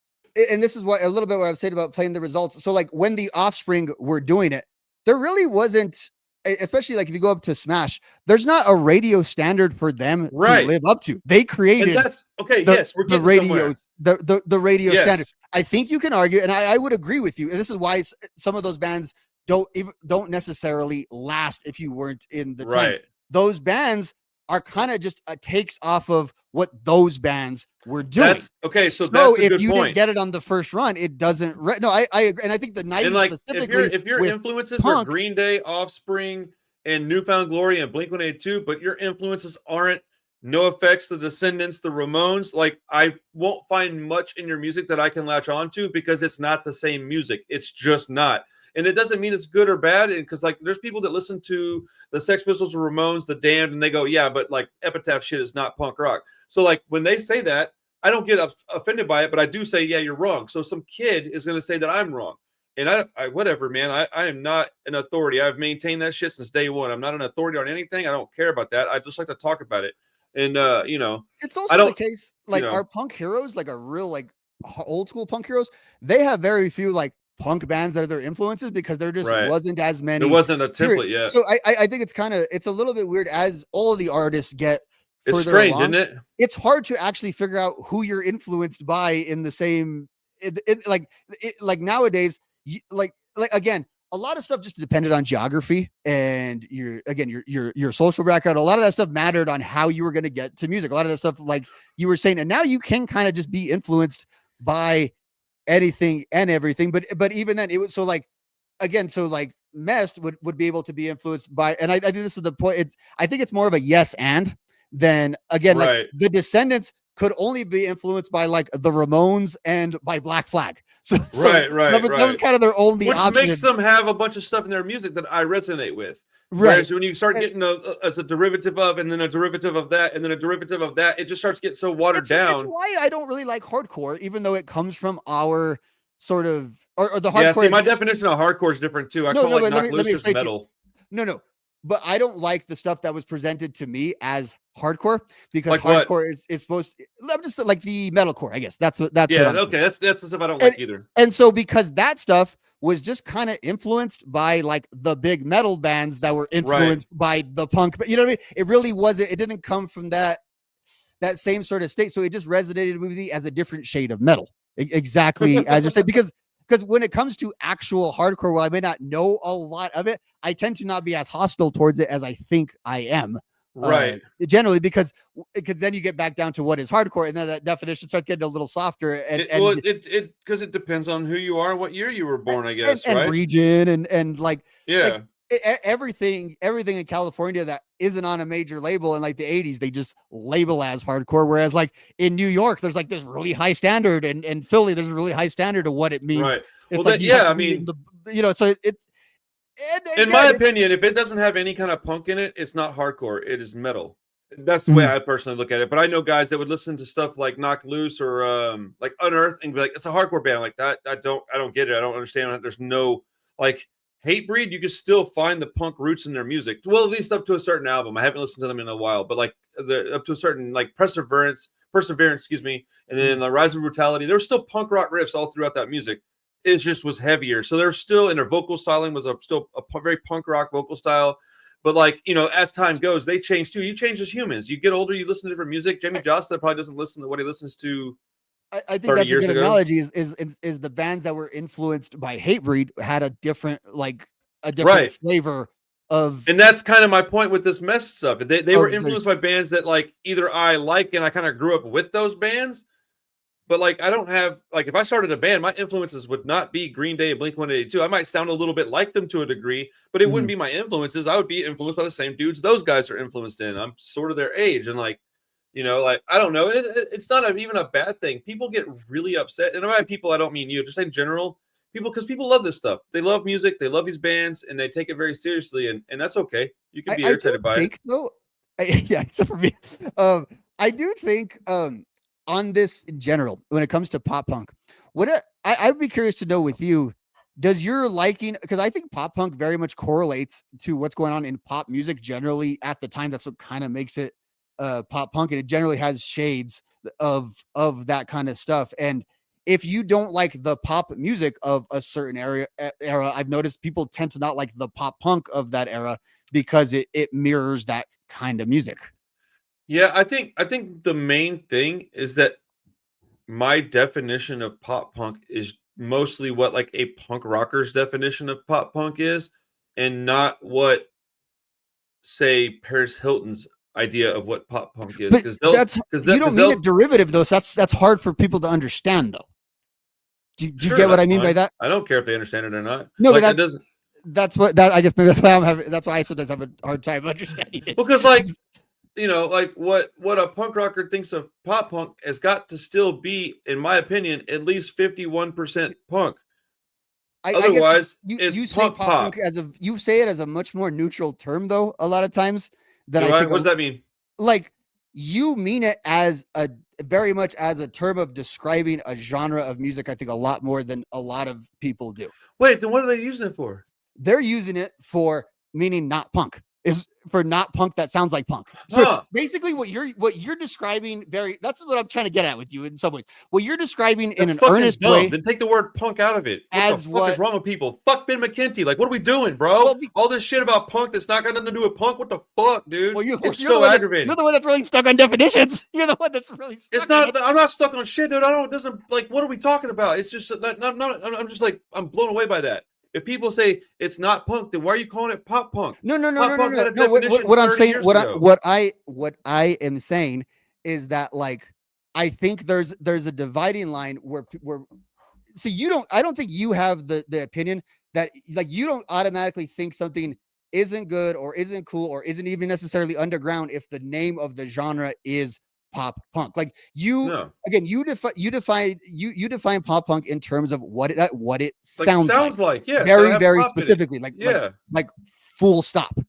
And this is what a little bit what I was saying about playing the results. So like when the Offspring were doing it, there really wasn't, especially like if you go up to Smash, there's not a radio standard for them to live up to. They created and that's okay. the, Yes, we're the getting radio, somewhere. the radio Yes. standard. I think you can argue, and I would agree with you. And this is why some of those bands don't necessarily last if you weren't in the time. Those bands are kind of just takes off of what those bands were doing. That's okay. So if you didn't get it on the first run, it doesn't. No, I agree, and I think the 90s like, specifically. If your influences are Green Day, Offspring, and Newfound Glory and Blink-182, but your influences aren't No Effects, The Descendants, The Ramones, like I won't find much in your music that I can latch onto because it's not the same music. It's just not. And it doesn't mean it's good or bad. Because like there's people that listen to the Sex Pistols or Ramones, the Damned, and they go, yeah, but like Epitaph shit is not punk rock. So like when they say that, I don't get offended by it, but I do say, yeah, you're wrong. So some kid is going to say that I'm wrong. And I whatever, man. I am not an authority. I've maintained that shit since day one. I'm not an authority on anything. I don't care about that. I just like to talk about it. And you know, it's also the case. Like our punk heroes, like a real like old school punk heroes, they have very few like punk bands that are their influences because there just wasn't as many. There wasn't a template yet. So I think it's a little bit weird as all of the artists get. It's strange, isn't it? It's hard to actually figure out who you're influenced by in the same. Like nowadays, like again, a lot of stuff just depended on geography and your social background. A lot of that stuff mattered on how you were going to get to music. A lot of that stuff, like you were saying, and now you can kind of just be influenced by anything and everything. But even then, it was so like Mest would be able to be influenced by, and I think this is the point. I think it's more of a yes and then again, like the Descendants could only be influenced by like the Ramones and by Black Flag. So that was kind of their only option. Which makes them have a bunch of stuff in their music that I resonate with. Whereas when you start getting as a derivative of, and then a derivative of that, and then a derivative of that, it just starts getting so watered down. That's why I don't really like hardcore, even though it comes from our sort of or the hardcore. Yeah, see, my definition of hardcore is different too. I call it Knock Loose just metal. No. But I don't like the stuff that was presented to me as hardcore because like hardcore is supposed to, I'm just like the metalcore, I guess. That's okay. That's the stuff I don't like either. And so because that stuff was just kind of influenced by like the big metal bands that were influenced by the punk, but you know what I mean? It really wasn't, it didn't come from that same sort of state. So it just resonated with me as a different shade of metal. Exactly as you're saying, because when it comes to actual hardcore, while I may not know a lot of it, I tend to not be as hostile towards it as I think I am. Generally, because then you get back down to what is hardcore, and then that definition starts getting a little softer. And because it depends on who you are, what year you were born, I guess, and region, and like yeah. Everything in California that isn't on a major label in like the 80s, they just label as hardcore. Whereas like in New York, there's like this really high standard, and Philly, there's a really high standard of what it means. Right. It's well, like I mean, so it's in my opinion, if it doesn't have any kind of punk in it, it's not hardcore. It is metal. That's the way I personally look at it. But I know guys that would listen to stuff like Knock Loose or like Unearthed and be like, it's a hardcore band. Like that, I don't get it. I don't understand it. There's no like. Hatebreed, you can still find the punk roots in their music. Well, at least up to a certain album. I haven't listened to them in a while, but like up to a certain like Perseverance, excuse me, and then the Rise of Brutality. There were still punk rock riffs all throughout that music. It just was heavier. So they're still in their vocal styling was still a very punk rock vocal style. But like, you know, as time goes, they change too. You change as humans. You get older, you listen to different music. Jamie Jocelyn probably doesn't listen to what he listens to. I think that's a good analogy is the bands that were influenced by Hatebreed had a different flavor of, and that's kind of my point with this Mest stuff. They were influenced by bands that like either I like and I kind of grew up with those bands, but like I don't have like if I started a band, my influences would not be Green Day, Blink-182. I might sound a little bit like them to a degree, but it wouldn't be my influences. I would be influenced by the same dudes those guys are influenced in. I'm sort of their age, and like. You know, like, I don't know. It's not even a bad thing. People get really upset. And by people, I don't mean you. Just in general, People love this stuff. They love music, they love these bands, and they take it very seriously, and that's okay. You can be I do irritated by think it. though, yeah, except for me. I do think on this in general, when it comes to pop punk, I'd be curious to know with you, does your liking, because I think pop punk very much correlates to what's going on in pop music generally at the time. That's what kind of makes it pop punk, and it generally has shades of that kind of stuff. And if you don't like the pop music of a certain era, I've noticed people tend to not like the pop punk of that era because it mirrors that kind of music. Yeah, I think the main thing is that my definition of pop punk is mostly what like a punk rocker's definition of pop punk is, and not what say Paris Hilton's idea of what pop punk is. But Because that's you don't mean they'll it derivative though. So that's hard for people to understand though. Do you sure get what I that's mean by fine. that? I don't care if they understand it or not. No, but Like it doesn't that's what that I guess maybe that's why I'm having that's why I sometimes have a hard time understanding it. because like like what a punk rocker thinks of pop punk has got to still be, in my opinion, at least 51% punk. I guess Otherwise, it's you say punk pop pop. punk as a you say it as a much more neutral term though a lot of times than Do I I? think What does that mean? like you mean it as a very much as a term of describing a genre of music. I think a lot more than a lot of people do. Wait, then what are they using it for? They're using it for meaning not punk is for not punk that sounds like punk. So Huh. basically what you're describing very that's what I'm trying to get at with you in some ways. What you're describing in That's an fucking earnest dumb. way Then take the word punk out of it. What the as fuck what is wrong with people? Fuck Ben McKenty. Like, what are we doing, bro? well, All this shit about punk that's not got nothing to do with punk. What the fuck, dude? well, It's you're the so one aggravating. you're the one that's really stuck on definitions. You're the one that's really stuck. It's not. I'm not stuck on shit, dude. I don't. It doesn't like. What are we talking about? It's just not. I'm just like. I'm blown away by that. If people say it's not punk, then why are you calling it pop punk? No, no, no, Pop no, no, punk no. had a No, definition what I'm 30 saying, years ago. what I am saying is that like I think there's a dividing line where so I don't think you have the opinion that like you don't automatically think something isn't good or isn't cool or isn't even necessarily underground if the name of the genre is pop punk. Like you No, again, you define pop punk in terms of what it like sounds like sounds like yeah. It's gotta very have very pop in it. specifically Yeah. like full stop where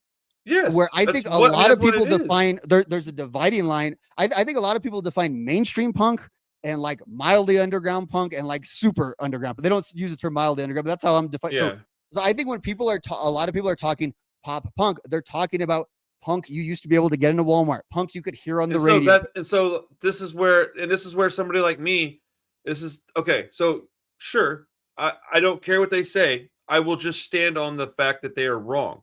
Yes. I That's think a what. I mean, lot that's of what people it is. define there's a dividing line. I think a lot of people define mainstream punk and like mildly underground punk and like super underground, but they don't use the term mildly underground. But that's how I'm defining. Yeah. So I think when people are a lot of people are talking pop punk, they're talking about punk you used to be able to get into Walmart, punk you could hear on the radio. So this is where somebody like me, this is okay. So sure, I don't care what they say. I will just stand on the fact that they are wrong.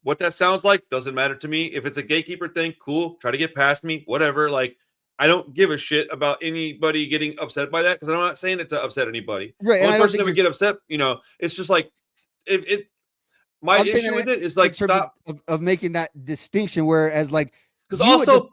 What that sounds like doesn't matter to me. If it's a gatekeeper thing, cool. Try to get past me, whatever. Like I don't give a shit about anybody getting upset by that because I'm not saying it to upset anybody. Right, The and I only don't person think that would get upset, it's just like if it. My I'm saying issue that with it is in like terms stop of making that distinction, whereas like because you would also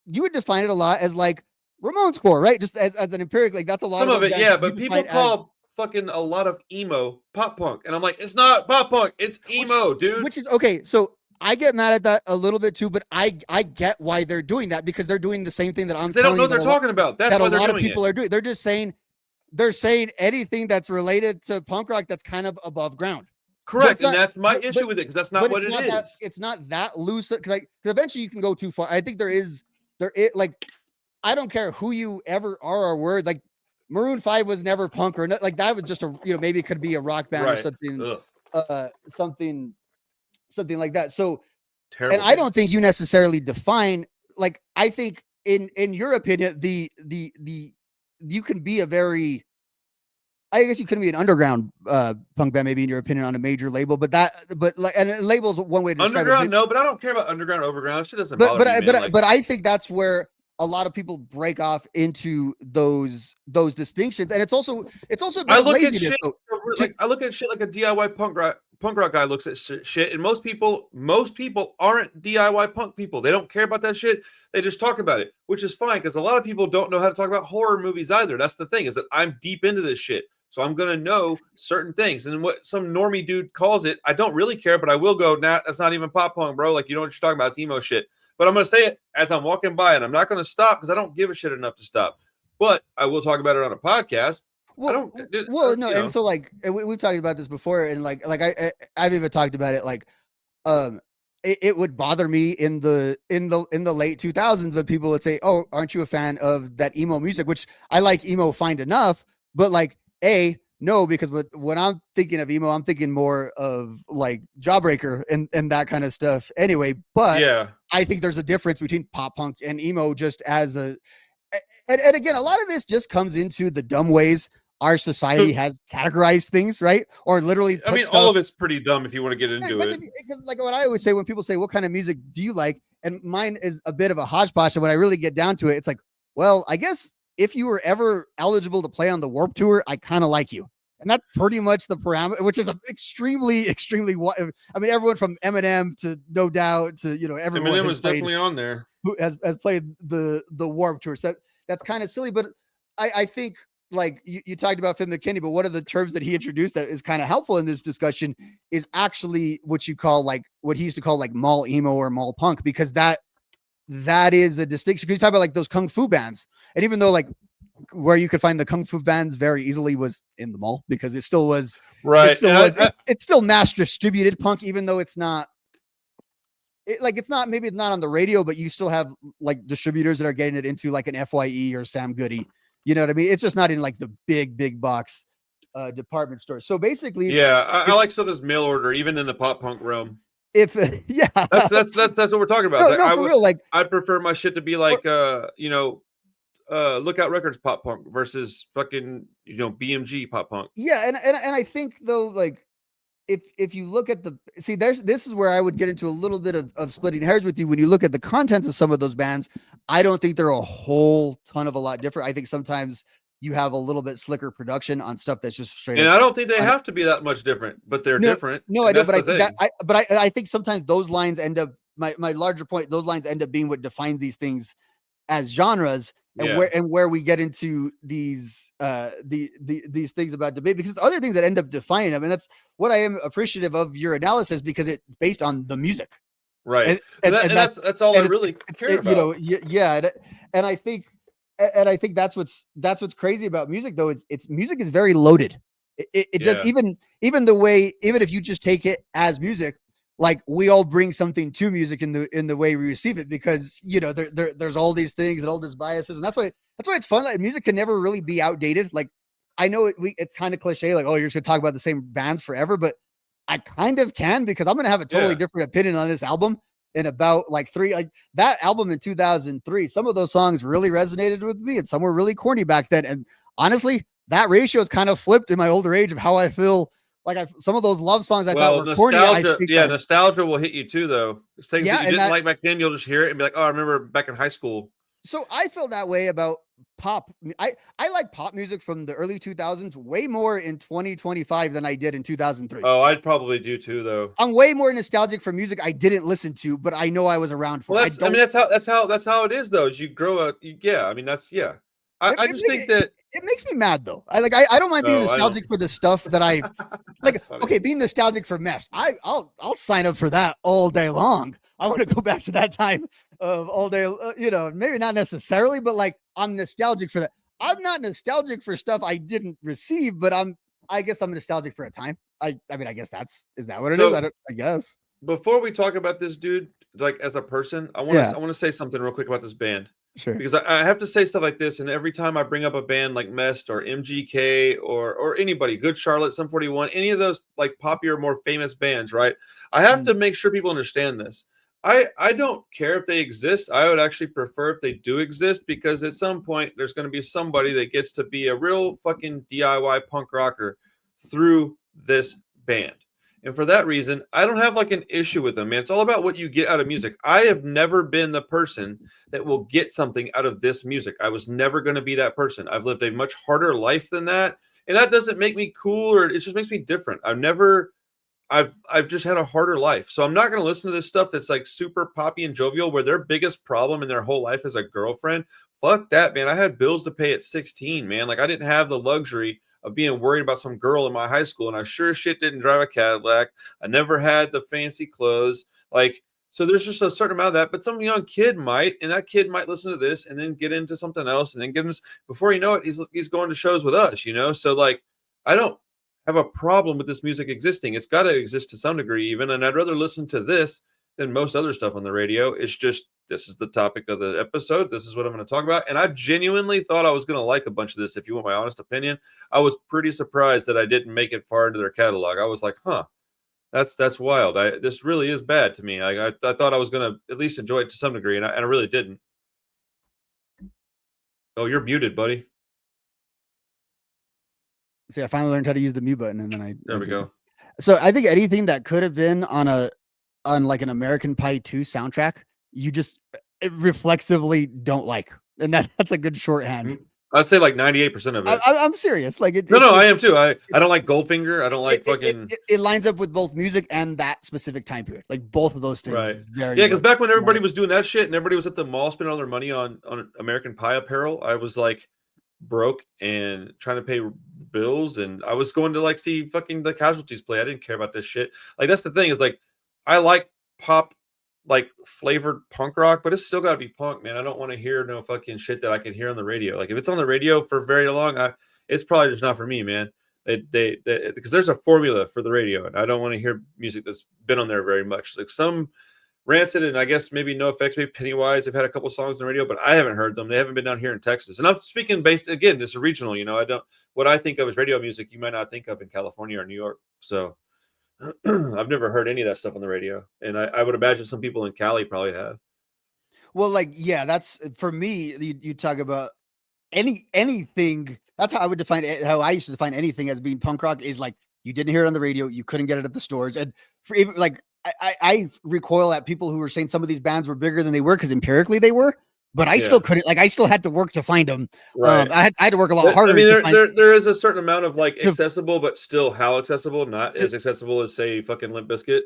you would define it a lot as like Ramones core, right? Just as an empiric, like that's a lot some of of those it, bands yeah, you but people define as call fucking a lot of emo pop punk, and I'm like, it's not pop punk, it's emo, dude. which is okay. So I get mad at that a little bit too, but I get why they're doing that because they're doing the same thing that I'm They don't telling know you what they're talking about. That's that a why they're lot of doing people it. are doing. They're saying anything that's related to punk rock that's kind of above ground. Correct, and not- that's my but- issue with it because that's not what it is. It's not that loose because eventually you can go too far. I think there like I don't care who you ever are or were like Maroon 5 was never punk or not, like that was just a maybe it could be a rock band or Right. something Ugh, something like that. So terrible. and I don't think you necessarily define like I think in your opinion the you can be a very I guess you couldn't be an underground punk band maybe in your opinion on a major label, but like and labels one way to describe underground, it. no, but I don't care about underground, overground. Shit doesn't bother me, man. But I think that's where a lot of people break off into those distinctions, and it's also a bit I of look at laziness. shit Though, like I look at shit like a DIY punk rock guy looks at shit, and most people aren't DIY punk people. They don't care about that shit. They just talk about it, which is fine because a lot of people don't know how to talk about horror movies either. That's the thing is that I'm deep into this shit, so I'm gonna know certain things. And what some normie dude calls it, I don't really care, but I will go, nah, that's not even pop punk, bro. Like you know what you're talking about? It's emo shit. But I'm gonna say it as I'm walking by, and I'm not gonna stop because I don't give a shit enough to stop. But I will talk about it on a podcast I Well, don't, no, you and know, so like we've talked about this before, and I've even talked about it. Like, it would bother me in the late 2000s when people would say, "Oh, aren't you a fan of that emo music?" Which I like emo fine enough, but like no, because when I'm thinking of emo, I'm thinking more of like Jawbreaker and that kind of stuff. Anyway, but yeah. I think there's a difference between pop punk and emo, just as a and again, a lot of this just comes into the dumb ways our society has categorized things, right? Or literally I put mean, all stuff of it's pretty dumb if you want to get into because it. like what I always say when people say, "What kind of music do you like?" and mine is a bit of a hodgepodge. And when I really get down to it, it's like, well, I guess if you were ever eligible to play on the Warp Tour, I kind of like you. And that's pretty much the parameter, which is a extremely, extremely. I mean, everyone from Eminem to No Doubt to everyone Eminem has was played definitely on there. who has played the Warp Tour. So that's kind of silly, but I think like you talked about Finn McKinney, but one of the terms that he introduced that is kind of helpful in this discussion is actually what you call like what he used to call like mall emo or mall punk, because that is a distinction. Because you talk about like those kung fu bands, and even though like where you could find the kung fu bands very easily was in the mall, because it still was, Right. And it's still mass distributed punk, even though it's not it's not, maybe it's not on the radio, but you still have like distributors that are getting it into like an FYE or Sam Goody. You know what I mean? It's just not in like the big box department store. So basically, yeah, I if like stuff that's mail order, even in the pop punk realm. if yeah, That's what we're talking about. It's no, like no, for real, like I'd prefer my shit to be or, like Lookout Records pop punk versus fucking BMG pop punk. yeah, and I think though, like if you look at the see, this is where I would get into a little bit of splitting hairs with you. When you look at the contents of some of those bands, I don't think they're a whole ton of a lot different. I think sometimes you have a little bit slicker production on stuff that's just straight And up I don't think they on have to be that much different, but they're no, different, no, I and know, that's but I the think that thing. I think sometimes those lines end up my larger point, those lines end up being what define these things as genres, and Yeah. where we get into these these things about debate, because it's other things that end up defining them. And that's what I am appreciative of your analysis, because it's based on the music. Right. and and, and that's That's all I and really care about. yeah, and I think that's what's crazy about music, though. It's music is very loaded. It just, Yeah. even the way, even if you just take it as music, like we all bring something to music in the way we receive it, because there's all these things and all these biases, and that's why it's fun. Like, music can never really be outdated. Like, I know it's kind of cliche, like, oh, you're just gonna talk about the same bands forever, but I kind of can, because I'm gonna have a totally Yeah. different opinion on this album in about like three, like that album in 2003. Some of those songs really resonated with me, and some were really corny back then. And honestly, that ratio is kind of flipped in my older age of how I feel. Like, some of those love songs I thought Well, were corny, I nostalgia, think yeah, nostalgia will hit you too, though. It's things that yeah, you and didn't that like back then, you'll just hear it and be like, "Oh, I remember back in high school." so I feel that way about pop. I like pop music from the early 2000s way more in 2025 than I did in 2003. Oh, I'd probably do too, though. I'm way more nostalgic for music I didn't listen to, but I know I was around for. Well, I I mean, don't. that's how it is, though. As you grow up, yeah. I mean, yeah. I just think that. It makes me mad though. I don't mind being No, I don't. nostalgic for the stuff that I like. That's funny. Okay, being nostalgic for Mest, I'll sign up for that all day long. I want to go back to that time of all day. Maybe not necessarily, but like I'm nostalgic for that. I'm not nostalgic for stuff I didn't receive, but I guess I'm nostalgic for a time. I mean, I guess is that what it is? So I guess. before we talk about this dude, like as a person, Yeah, I want to say something real quick about this band. sure. Because I have to say stuff like this, and every time I bring up a band like Mest or MGK or anybody, Good Charlotte, Sum 41, any of those like popular, more famous bands, right? I have to make sure people understand this. I don't care if they exist. I would actually prefer if they do exist, because at some point there's going to be somebody that gets to be a real fucking DIY punk rocker through this band. And for that reason, I don't have like an issue with them, man. It's all about what you get out of music. I have never been the person that will get something out of this music. I was never going to be that person. I've lived a much harder life than that. And that doesn't make me cool, or it just makes me different. I've just had a harder life. So I'm not going to listen to this stuff that's like super poppy and jovial, where their biggest problem in their whole life is a girlfriend. Fuck that, man. I had bills to pay at 16, man. Like, I didn't have the luxury of being worried about some girl in my high school, and I sure as shit didn't drive a Cadillac. I never had the fancy clothes. Like, So there's just a certain amount of that, but some young kid might, and that kid might listen to this and then get into something else, and then get into, before you know it, he's going to shows with us, you know. So like, I don't have a problem with this music existing. It's got to exist to some degree, even, and I'd rather listen to this than most other stuff on the radio. It's just this is the topic of the episode. This is what I'm going to talk about, and I genuinely thought I was going to like a bunch of this. If you want my honest opinion, I was pretty surprised that I didn't make it far into their catalog. I was like, huh. That's wild. This really is bad to me. I thought I was gonna at least enjoy it to some degree, and I really didn't. Oh, you're muted, buddy. See, I finally learned how to use the mute button, and then There we go. So I think anything that could have been on like an American Pie 2 soundtrack, you just reflexively don't like, and that's a good shorthand. I'd say like 98% of it. I'm serious. Like no, I am too. I don't like Goldfinger. I don't like fucking. It lines up with both music and that specific time period. Like both of those things. Right. Very yeah, because back when everybody was doing that shit and everybody was at the mall spending all their money on American Pie apparel, I was like broke and trying to pay bills, and I was going to like see fucking the Casualties play. I didn't care about this shit. Like that's the thing is like I like pop, like flavored punk rock, but it's still got to be punk, man. I don't want to hear no fucking shit that I can hear on the radio. Like if it's on the radio for very long, it's probably just not for me, man. They because there's a formula for the radio, and I don't want to hear music that's been on there very much. Like some Rancid, and I guess maybe No Effects, maybe Pennywise. They've had a couple songs on the radio, but I haven't heard them. They haven't been down here in Texas, and I'm speaking based again. This is regional, you know. I don't what I think of as radio music, you might not think of in California or New York. So. I've never heard any of that stuff on the radio, and I would imagine some people in Cali probably have. Well, like, yeah, that's for me. You talk about anything. That's how I would define it. How I used to define anything as being punk rock is like you didn't hear it on the radio, you couldn't get it at the stores, and for even like I recoil at people who were saying some of these bands were bigger than they were because empirically they were. But I still couldn't, like, I still had to work to find them. Right. I had to work a lot harder. I mean, there is a certain amount of like accessible, but still how accessible, not as accessible as say fucking Limp Bizkit.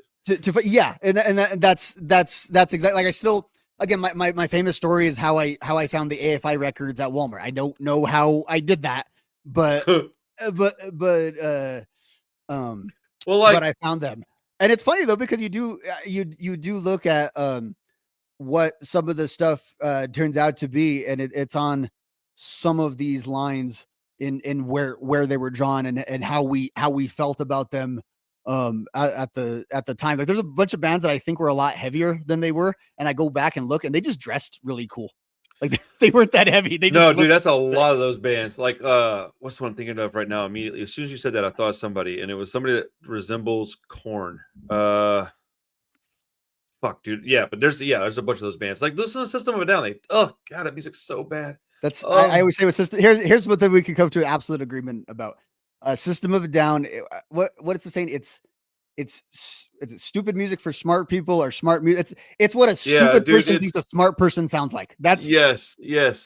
Yeah, and that's exactly like I still again my famous story is how I found the AFI records at Walmart. I don't know how I did that, but but I found them, and it's funny though because you do look at what some of the stuff turns out to be, and it's on some of these lines in where they were drawn and how we felt about them at the time. Like there's a bunch of bands that I think were a lot heavier than they were, and I go back and look and they just dressed really cool. Like they weren't that heavy. They just dude, that's a lot of those bands. Like what's the one I'm thinking of right now immediately? As soon as you said that, I thought of somebody, and it was somebody that resembles Korn. Fuck, dude. Yeah, but there's a bunch of those bands. Like listen to System of a Down. God, that music's so bad. That's I always say with System. Here's what we can come to an absolute agreement about. System of a Down. What is the saying? It's stupid music for smart people or smart music. It's what a stupid person thinks a smart person sounds like. That's yes,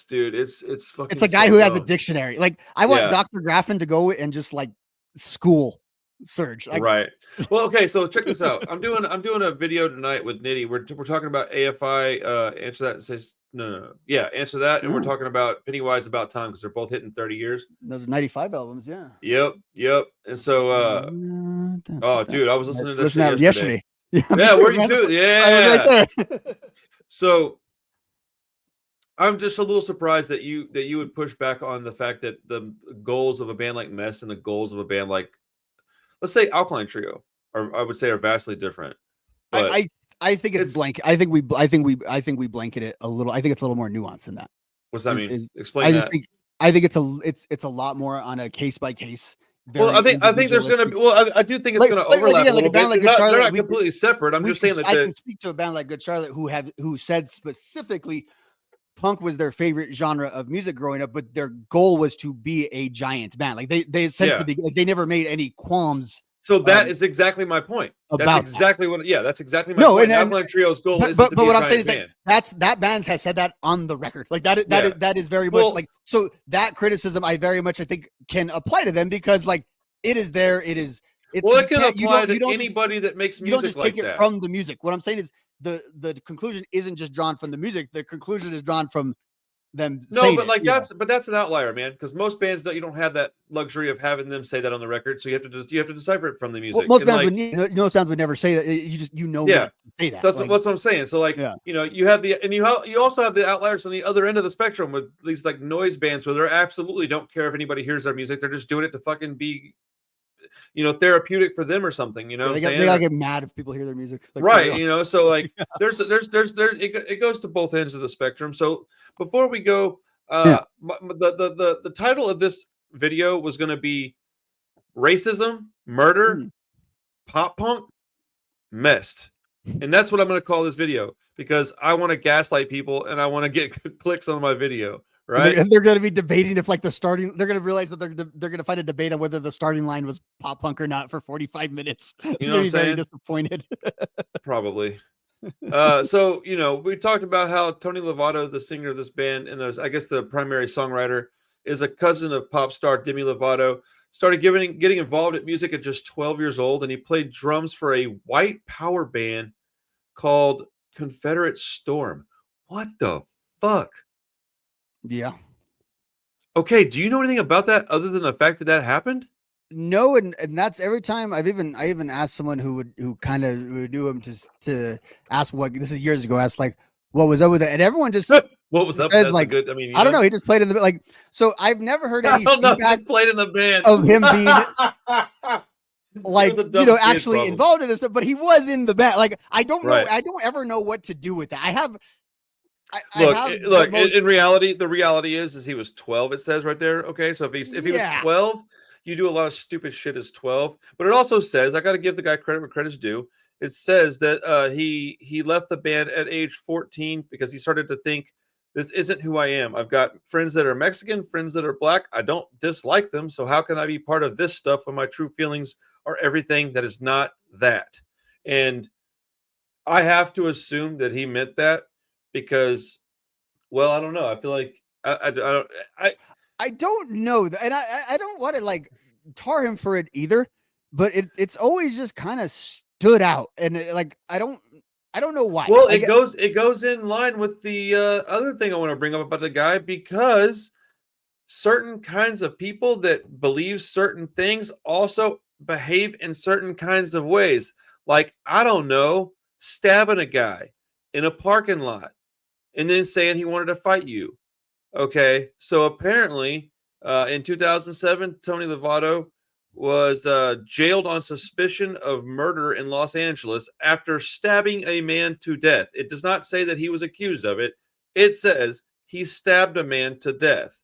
dude. It's fucking. It's a guy who has a dictionary. Like I want Dr. Graffin to go and just like school Surge. Right. Well, okay. So check this out. I'm doing a video tonight with Nitty. We're talking about AFI. Answer that. Says no. Yeah, answer that. And we're talking about Pennywise About Time because they're both hitting 30 years. Those 95 albums. Yeah. Yep. And so, oh, dude, I was listening to this yesterday. Yeah, where you too? Yeah. Right there. So. I'm just a little surprised that you would push back on the fact that the goals of a band like Mest and the goals of a band like, let's say, Alkaline Trio, I would say are vastly different. But I think it's blanket. I think we blanket it a little. I think it's a little more nuanced than that. What's that mean? Explain that. I think it's a lot more on a case by case. Well, I think there's gonna be. Well, I do think it's gonna overlap a little bit. They're not completely separate. I'm just saying that I can speak to a band like Good Charlotte who said specifically punk was their favorite genre of music growing up, but their goal was to be a giant band. Like they said they never made any qualms. So that is exactly my point. That's exactly what. Yeah, that's exactly my point. Alkaline Trio's goal is to be what I'm saying is that band has said that on the record. Like that is very much like so that criticism I very much I think can apply to them because like it is there. It is. It can apply to anybody that makes music. You don't just take it from the music. What I'm saying is the conclusion isn't just drawn from the music. The conclusion is drawn from them No, saying but it. like that's an outlier, man. Because most bands don't. You don't have that luxury of having them say that on the record, so you have to decipher it from the Well, music. most And bands like, would, most bands would never say that. You know yeah, not to say that. so that's Like, what I'm saying. So like, yeah, you have you also have the outliers on the other end of the spectrum with these like noise bands where they're absolutely don't care if anybody hears their music. They're just doing it to fucking be, therapeutic for them or something. You know yeah, what I'm they saying? gotta get mad if people hear their music, like for Right. real. So like, it goes to both ends of the spectrum. So before we go, Yeah. the title of this video was going to be racism, murder, Mm. pop punk, Mest. And that's what I'm going to call this video because I want to gaslight people and I want to get clicks on my video. Right. And they're going to be debating if like they're going to realize that they're going to find a debate on whether the starting line was pop punk or not for 45 minutes. They're You know going what to I'm be very saying? disappointed. Probably. So we talked about how Tony Lovato, the singer of this band, and I guess the primary songwriter, is a cousin of pop star Demi Lovato. Started getting involved in music at just 12 years old, and he played drums for a white power band called Confederate Storm. What the fuck? Yeah. Okay, do you know anything about that other than the fact that happened? No, and that's every time I even asked someone who kind of knew him to ask what this is years ago, asked like what was up with it, and everyone just What was up? says That's a like, good. I mean, I don't know, he just played in the like. So I've never heard I any don't know. He feedback played in the band of him being like, the dumbest kid, actually probably. involved in this stuff, but he was in the band. Like, I don't know, Right. I don't ever know what to do with that. I have in reality, the reality is he was 12. It says right there. Okay, so if he was 12, you do a lot of stupid shit as 12. But it also says I got to give the guy credit where credit's due. It says that he left the band at age 14 because he started to think this isn't who I am. I've got friends that are Mexican, friends that are black. I don't dislike them, so how can I be part of this stuff when my true feelings are everything that is not that? And I have to assume that he meant that because, well, I don't know. I feel like I don't know, and I don't want to like tar him for it either, but it's always just kind of stood out, and like I don't know why. Well, like, it goes in line with the other thing I want to bring up about the guy because certain kinds of people that believe certain things also behave in certain kinds of ways. Like, I don't know, stabbing a guy in a parking lot and then saying he wanted to fight you. Okay, so apparently, in 2007, Tony Lovato was jailed on suspicion of murder in Los Angeles after stabbing a man to death. It does not say that he was accused of it. It says he stabbed a man to death.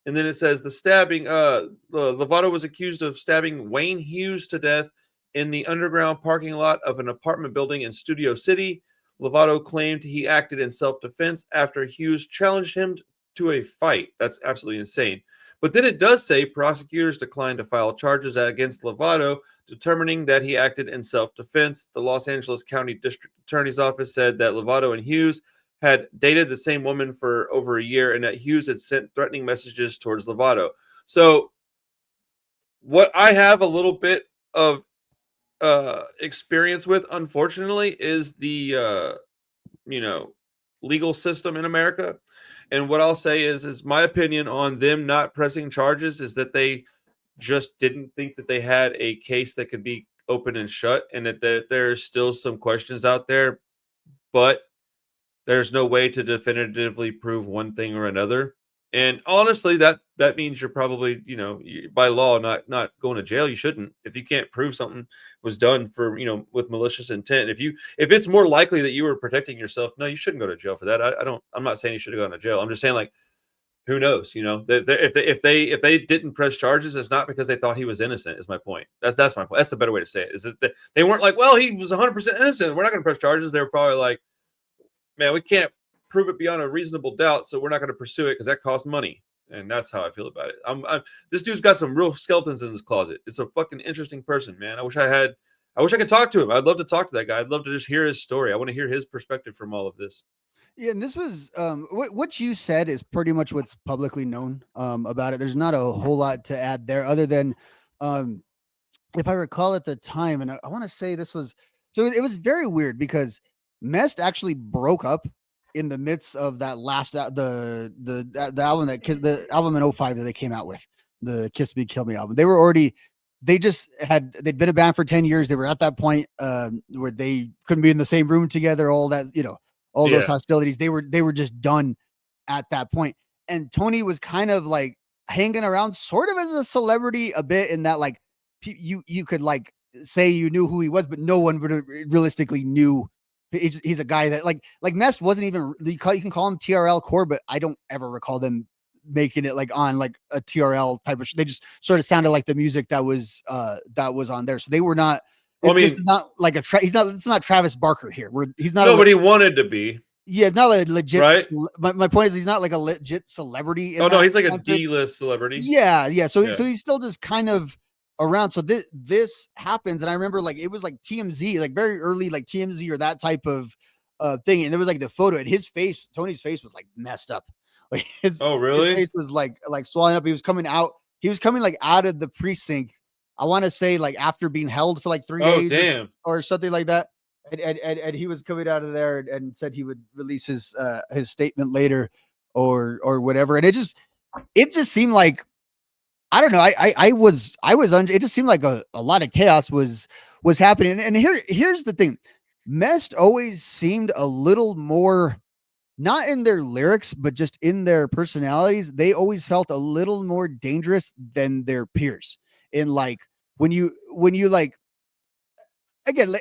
And then it says the stabbing, Lovato was accused of stabbing Wayne Hughes to death in the underground parking lot of an apartment building in Studio City. Lovato claimed he acted in self-defense after Hughes challenged him to a fight. That's absolutely insane. But then it does say prosecutors declined to file charges against Lovato, determining that he acted in self-defense. The Los Angeles County District Attorney's Office said that Lovato and Hughes had dated the same woman for over a year and that Hughes had sent threatening messages towards Lovato. So what I have a little bit of experience with, unfortunately, is the legal system in America. And what I'll say is my opinion on them not pressing charges is that they just didn't think that they had a case that could be open and shut, and that there's still some questions out there, but there's no way to definitively prove one thing or another. And honestly, that means you're probably, by law, not going to jail. You shouldn't if you can't prove something was done for, with malicious intent. If it's more likely that you were protecting yourself, no, you shouldn't go to jail for that. I'm not saying you should have gone to jail. I'm just saying, like, who knows? If they didn't press charges, it's not because they thought he was innocent. Is my point. That's my point. That's the better way to say it. Is that they weren't like, well, he was 100% innocent. We're not going to press charges. They were probably like, man, we can't prove it beyond a reasonable doubt, so we're not going to pursue it because that costs money. And that's how I feel about it. This dude's got some real skeletons in his closet. It's a fucking interesting person, man. I wish I could talk to him. I'd love to talk to that guy. I'd love to just hear his story. I want to hear his perspective from all of this. Yeah, and this was what you said is pretty much what's publicly known about it. There's not a whole lot to add there, other than if I recall at the time, and I want to say this was so it was very weird because Mest actually broke up in the midst of that last the album the album in 05 that they came out with, the Kiss Me Kill Me album. They'd been a band for 10 years. They were at that point where they couldn't be in the same room together, all that, all those hostilities. They were just done at that point. And Tony was kind of like hanging around sort of as a celebrity a bit, in that like you could like say you knew who he was, but no one realistically knew. He's a guy that like Mest wasn't even, you can call him TRL core, but I don't ever recall them making it like on like a TRL type of they just sort of sounded like the music that was on there. So they were not, this is not like it's not Travis Barker here. He's not nobody wanted to be. Yeah, not a legit. Right? My point is, he's not like a legit celebrity. Oh no, he's like a D-list celebrity. Yeah. So he's still just kind of around. So this happens, and I remember like it was like TMZ, like very early, like TMZ or that type of thing, and there was like the photo, and Tony's face was like messed up. Like really? His face was like swelling up. He was coming like out of the precinct. I want to say like after being held for like 3 days or something like that. And he was coming out of there and said he would release his statement later or whatever. And it just seemed like, I don't know. It just seemed like a lot of chaos was happening. And here's the thing. Mest always seemed a little more, not in their lyrics, but just in their personalities. They always felt a little more dangerous than their peers. In like, when you like, again,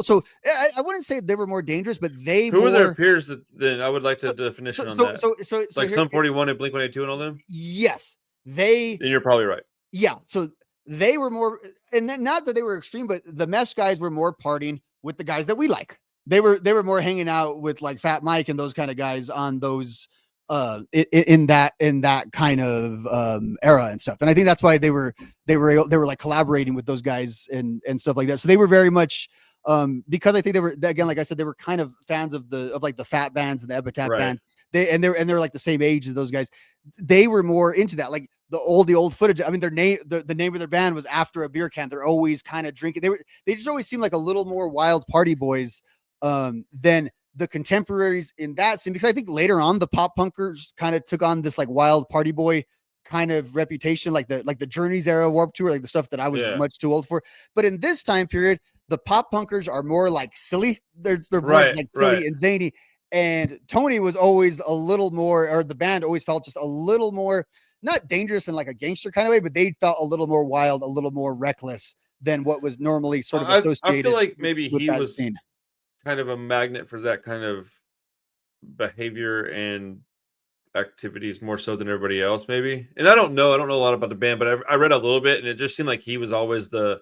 so I wouldn't say they were more dangerous, but who were their peers? Then I would like the definition on that. So like Sum 41 and Blink-182 and all them. Yes, and you're probably right. Yeah, so they were more, and then, not that they were extreme, but the Mest guys were more partying with the guys that we like. They were more hanging out with like Fat Mike and those kind of guys on those in that kind of era and stuff. And I think that's why they were like collaborating with those guys and stuff like that. So they were very much because I think they were, again, like I said, they were kind of fans of like the Fat bands and the Epitaph bands. They're like the same age as those guys. They were more into that, like the old footage. I mean, their name, the name of their band was after a beer can. They're always kind of drinking. They just always seemed like a little more wild party boys than the contemporaries in that scene, because I think later on the pop punkers kind of took on this like wild party boy kind of reputation, like the Journey's era Warped Tour, like the stuff that I was much too old for. But in this time period, the pop punkers are more like silly. They're more like silly and zany. And Tony was always a little more, or the band always felt just a little more, not dangerous in like a gangster kind of way, but they felt a little more wild, a little more reckless than what was normally sort of associated. I feel like maybe he was scene. Kind of a magnet for that kind of behavior and activities more so than everybody else, maybe. And I don't know a lot about the band, but I read a little bit, and it just seemed like he was always the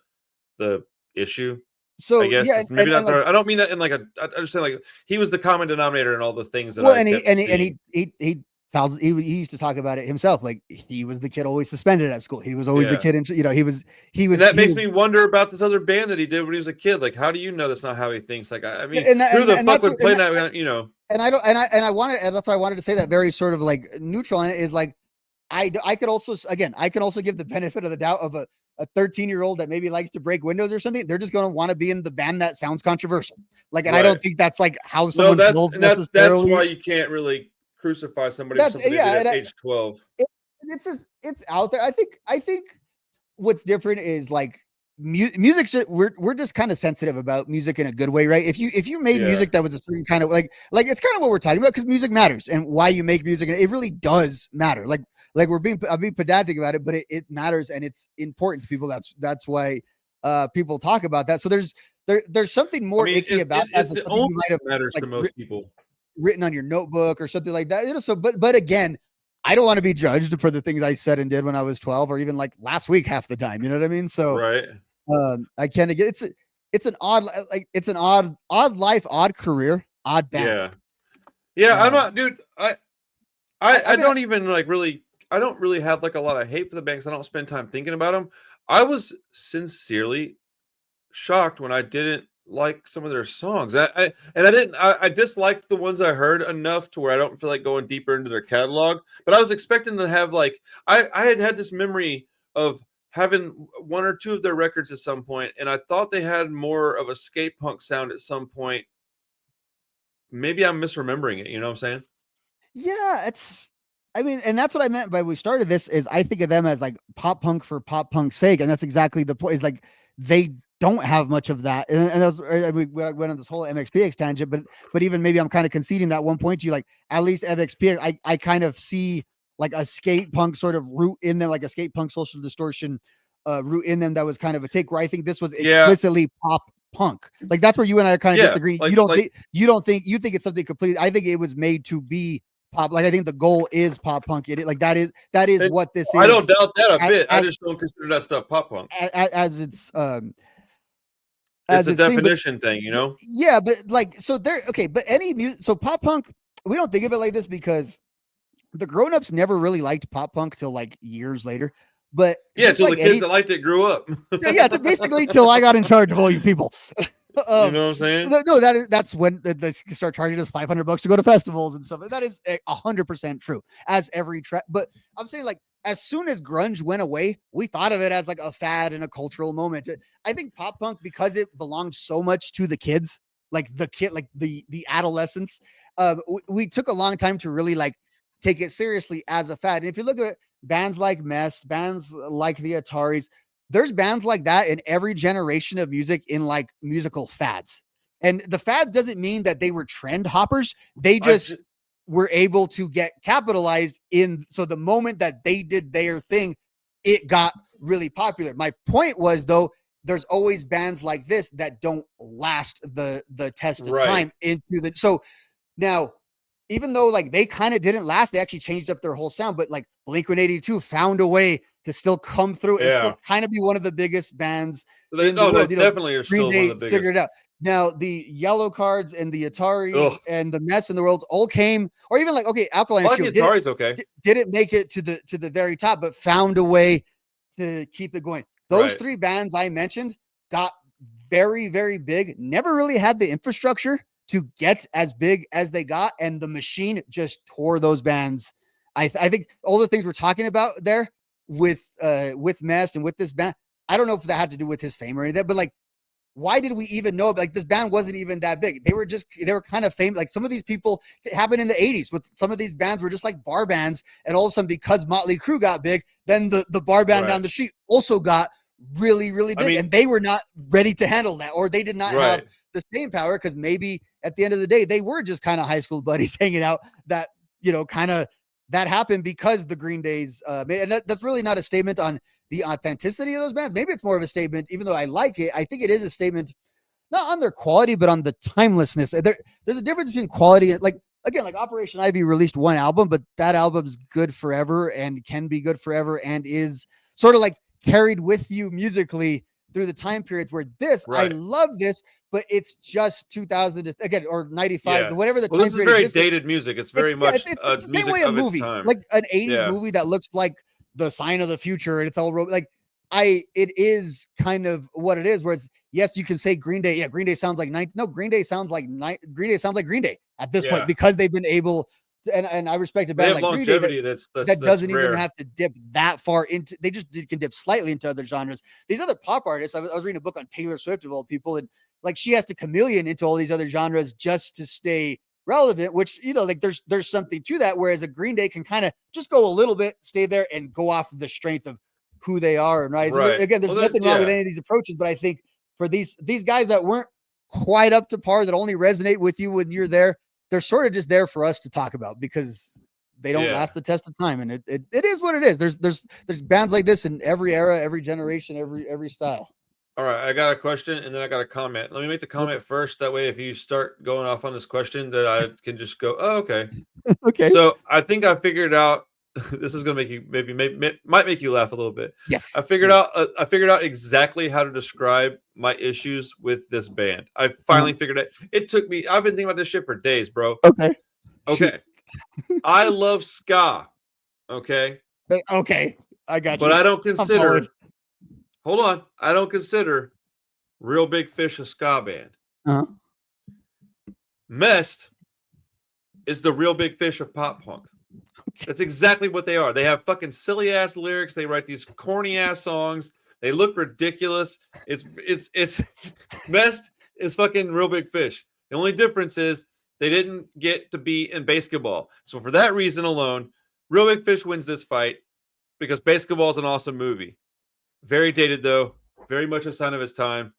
issue. So I guess maybe not. Like, I don't mean that in like I understand, like he was the common denominator in all the things that. Well, he used to talk about it himself. Like he was the kid always suspended at school. He was always the kid, and he was. And that makes me wonder about this other band that he did when he was a kid. Like, how do you know that's not how he thinks? Like, I mean, who the fuck would play that? And I don't. And I wanted. And that's why I wanted to say that very sort of like neutral. And it is like, I could also give the benefit of the doubt of a 13-year-old that maybe likes to break windows or something. They're just going to want to be in the band that sounds controversial. Like, and I don't think that's like how someone feels necessarily. That's why you can't really crucify somebody at age 12. It's out there. I think what's different is like music. We're just kind of sensitive about music in a good way, right? If you made music that was a certain kind of like it's kind of what we're talking about, because music matters, and why you make music, and it really does matter. Like I'm being pedantic about it, but it matters, and it's important to people. That's why people talk about that. So there's something more icky about that. It only matters to most people. Written on your notebook or something like that, so but again, I don't want to be judged for the things I said and did when I was 12, or even like last week half the time, you know what I mean? So I can't get it's an odd life, odd career, odd band. I'm not, dude. I don't even like really, I don't really have like a lot of hate for the band because I don't spend time thinking about them. I was sincerely shocked when I didn't like some of their songs. I disliked the ones I heard enough to where I don't feel like going deeper into their catalog, but I was expecting to have like I had this memory of having one or two of their records at some point, and I thought they had more of a skate punk sound at some point, maybe I'm misremembering it. You know what I'm saying? Yeah, I mean, and that's what I meant by we started this is I think of them as like pop punk for pop punk's sake. And that's exactly the point is like they don't have much of that. And that was, we went on this whole MXPX tangent, but even maybe I'm kind of conceding that one point to you, like at least MXPX, I kind of see like a skate punk sort of root in them, like a skate punk social distortion root in them that was kind of a take where I think this was explicitly pop punk. Like that's where you and I kind of disagree. Like, you think it's something completely. I think it was made to be pop. Like I think the goal is pop punk. Like that is what this is. I don't doubt that a bit. I just don't consider that stuff pop punk. As it's it's a definition thing, you know? Yeah, but like so there okay, but any music so pop punk, we don't think of it like this because the grown-ups never really liked pop punk till like years later. But yeah, so like the kids that liked it grew up. Yeah, so basically till I got in charge of all you people. You know what I'm saying? No, that's when they start charging us $500 to go to festivals and stuff. That is 100% true. As every track, but I'm saying like as soon as grunge went away, we thought of it as like a fad and a cultural moment. I think pop punk, because it belonged so much to the kids, like the adolescents. We took a long time to really like take it seriously as a fad. And if you look at bands like Mest, bands like the Ataris, there's bands like that in every generation of music in like musical fads. And the fads doesn't mean that they were trend hoppers. They just were able to get capitalized in. So the moment that they did their thing, it got really popular. My point was though, there's always bands like this that don't last the test of time into the, so now, even though like they kind of didn't last, they actually changed up their whole sound, but like Blink-182 found a way to still come through and still kind of be one of the biggest bands. They definitely are still one of the biggest. Figured it out. Now the Yellow Cards and the Ataris and the Mess in the world all came, or even like Alkaline Trio didn't make it to the very top, but found a way to keep it going. Those three bands I mentioned got very, very big. Never really had the infrastructure to get as big as they got, and the machine just tore those bands. I think all the things we're talking about there with Mest and with this band, I don't know if that had to do with his fame or anything, but like, why did we even know? Like, this band wasn't even that big. They were kind of famous. Like some of these people, it happened in the 80s with some of these bands were just like bar bands, and all of a sudden, because Motley Crue got big, then the bar band down the street also got really, really big, and they were not ready to handle that, or they did not have the same power, because maybe at the end of the day, they were just kind of high school buddies hanging out. That, kind of that happened because the Green Days and that's really not a statement on the authenticity of those bands. Maybe it's more of a statement, even though I like it, I think it is a statement not on their quality, but on the timelessness. There's a difference between quality and like Operation Ivy released one album, but that album's good forever and can be good forever and is sort of like carried with you musically through the time periods where I love this, but it's just 2000 again or 95, whatever the time this is very dated music. It's very much it's the same way a movie, like an 80s movie that looks like The Sign of the Future, and it's all like it is kind of what it is. Where it's yes, you can say Green Day. Yeah, Green Day sounds like Green Day sounds like Green Day at this point because they've been able. And I respect a band like Green Day that doesn't even have to dip that far into. They just can dip slightly into other genres. These other pop artists, I was reading a book on Taylor Swift of all people, and like she has to chameleon into all these other genres just to stay relevant. Which like there's something to that. Whereas a Green Day can kind of just go a little bit, stay there, and go off of the strength of who they are. And again, there's nothing wrong with any of these approaches, but I think for these guys that weren't quite up to par, that only resonate with you when you're there, they're sort of just there for us to talk about because they don't last the test of time. And it is what it is. There's bands like this in every era, every generation, every style. All right. I got a question and then I got a comment. Let me make the comment first. That way, if you start going off on this question, that I can just go, oh, okay. Okay. So I think I figured out, this is going to make you might make you laugh a little bit. Yes. I figured out exactly how to describe my issues with this band. I finally figured it. It took me, I've been thinking about this shit for days, bro. Okay. I love ska. Okay. I got you. But I don't consider, hold on. I don't consider Real Big Fish a ska band. Uh-huh. Mest is the Real Big Fish of pop punk. That's exactly what they are. They have fucking silly ass lyrics. They write these corny ass songs. They look ridiculous. It's Mest is fucking Real Big Fish. The only difference is They didn't get to be in basketball. So for that reason alone, Real Big Fish wins this fight because basketball is an awesome movie. Very dated though, very much a sign of his time.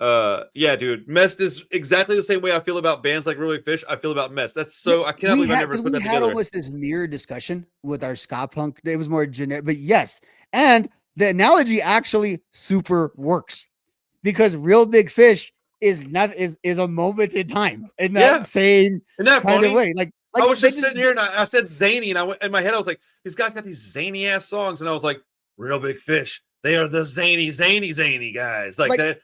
Yeah, dude, Mest is exactly the same way I feel about bands like Real Big Fish. I feel about Mest. That's so I cannot believe I never put that together. Almost this mirror discussion with our ska punk. It was more generic, but yes, and the analogy actually super works because Real Big Fish is a moment in time in that same kind of way. Like I was just sitting here and I said zany, and I went in my head. I was like, these guys got these zany ass songs, and I was like, Real Big Fish. They are the zany guys. Like that.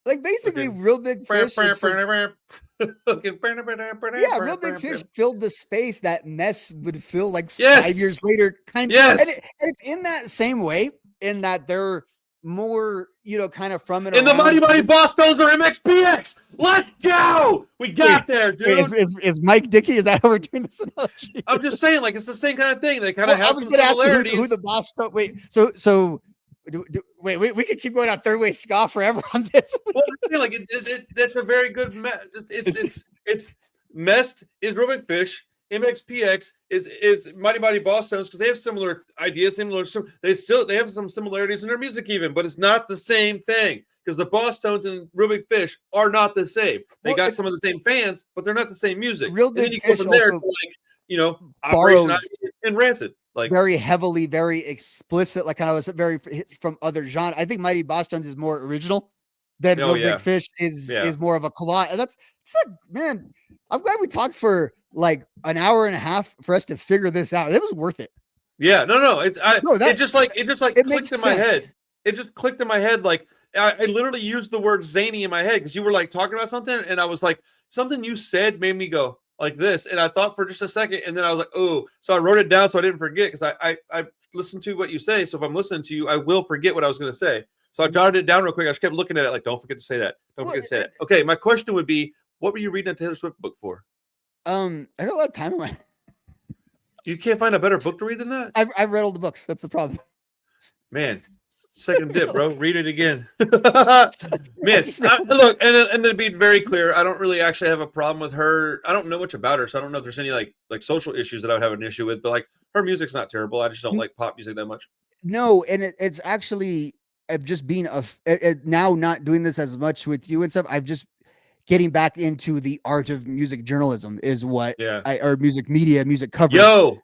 Like basically, Real Big Fish. Real Big Fish filled the space that Mest would fill like 5 years later. And it's in that same way, in that they're more, kind of from it. In the Mighty Boss Tones or MXPX. Let's go. We got there, dude. Is Mike Dickey? Is that how we're doing this analogy? I'm just saying, like, it's the same kind of thing. They kind of have some similarities. Who the Boss Tones? Wait, so. Wait, we could keep going on third way ska forever on this. Well, I feel like that's a very good. It's Mest is Real Big Fish. MXPX is Mighty Boss Tones because they have similar ideas, they have some similarities in their music even, but it's not the same thing because the Boss Tones and Real Big Fish are not the same. They got some of the same fans, but they're not the same music. Real Big Fish from there also to Operation Ivy and Rancid. Like very heavily, very explicit, like kind of was very from other genres. I think Mighty Boss Tones is more original than Real Big Fish is more of a collage. And it's like, man, I'm glad we talked for like an hour and a half for us to figure this out. It was worth it. Yeah, it just clicked in my head. It just clicked in my head. Like I literally used the word zany in my head because you were like talking about something, and I was like, something you said made me go like this, and I thought for just a second, and then I was like, oh, so I wrote it down so I didn't forget because I listened to what you say. So if I'm listening to you, I will forget what I was going to say. So I jotted it down real quick. I just kept looking at it like, don't forget to say that. Don't forget to say that. Okay, my question would be, what were you reading a Taylor Swift book for? I got a lot of time in my. You can't find a better book to read than that? I've read all the books. That's the problem. Man, second dip, bro. Read it again. Man, look, and to be very clear, I don't really actually have a problem with her. I don't know much about her, so I don't know if there's any like social issues that I would have an issue with. But like her music's not terrible. I just don't like pop music that much. No, and it's actually I've just been now not doing this as much with you and stuff. I've just getting back into the art of music journalism is what or music media, music coverage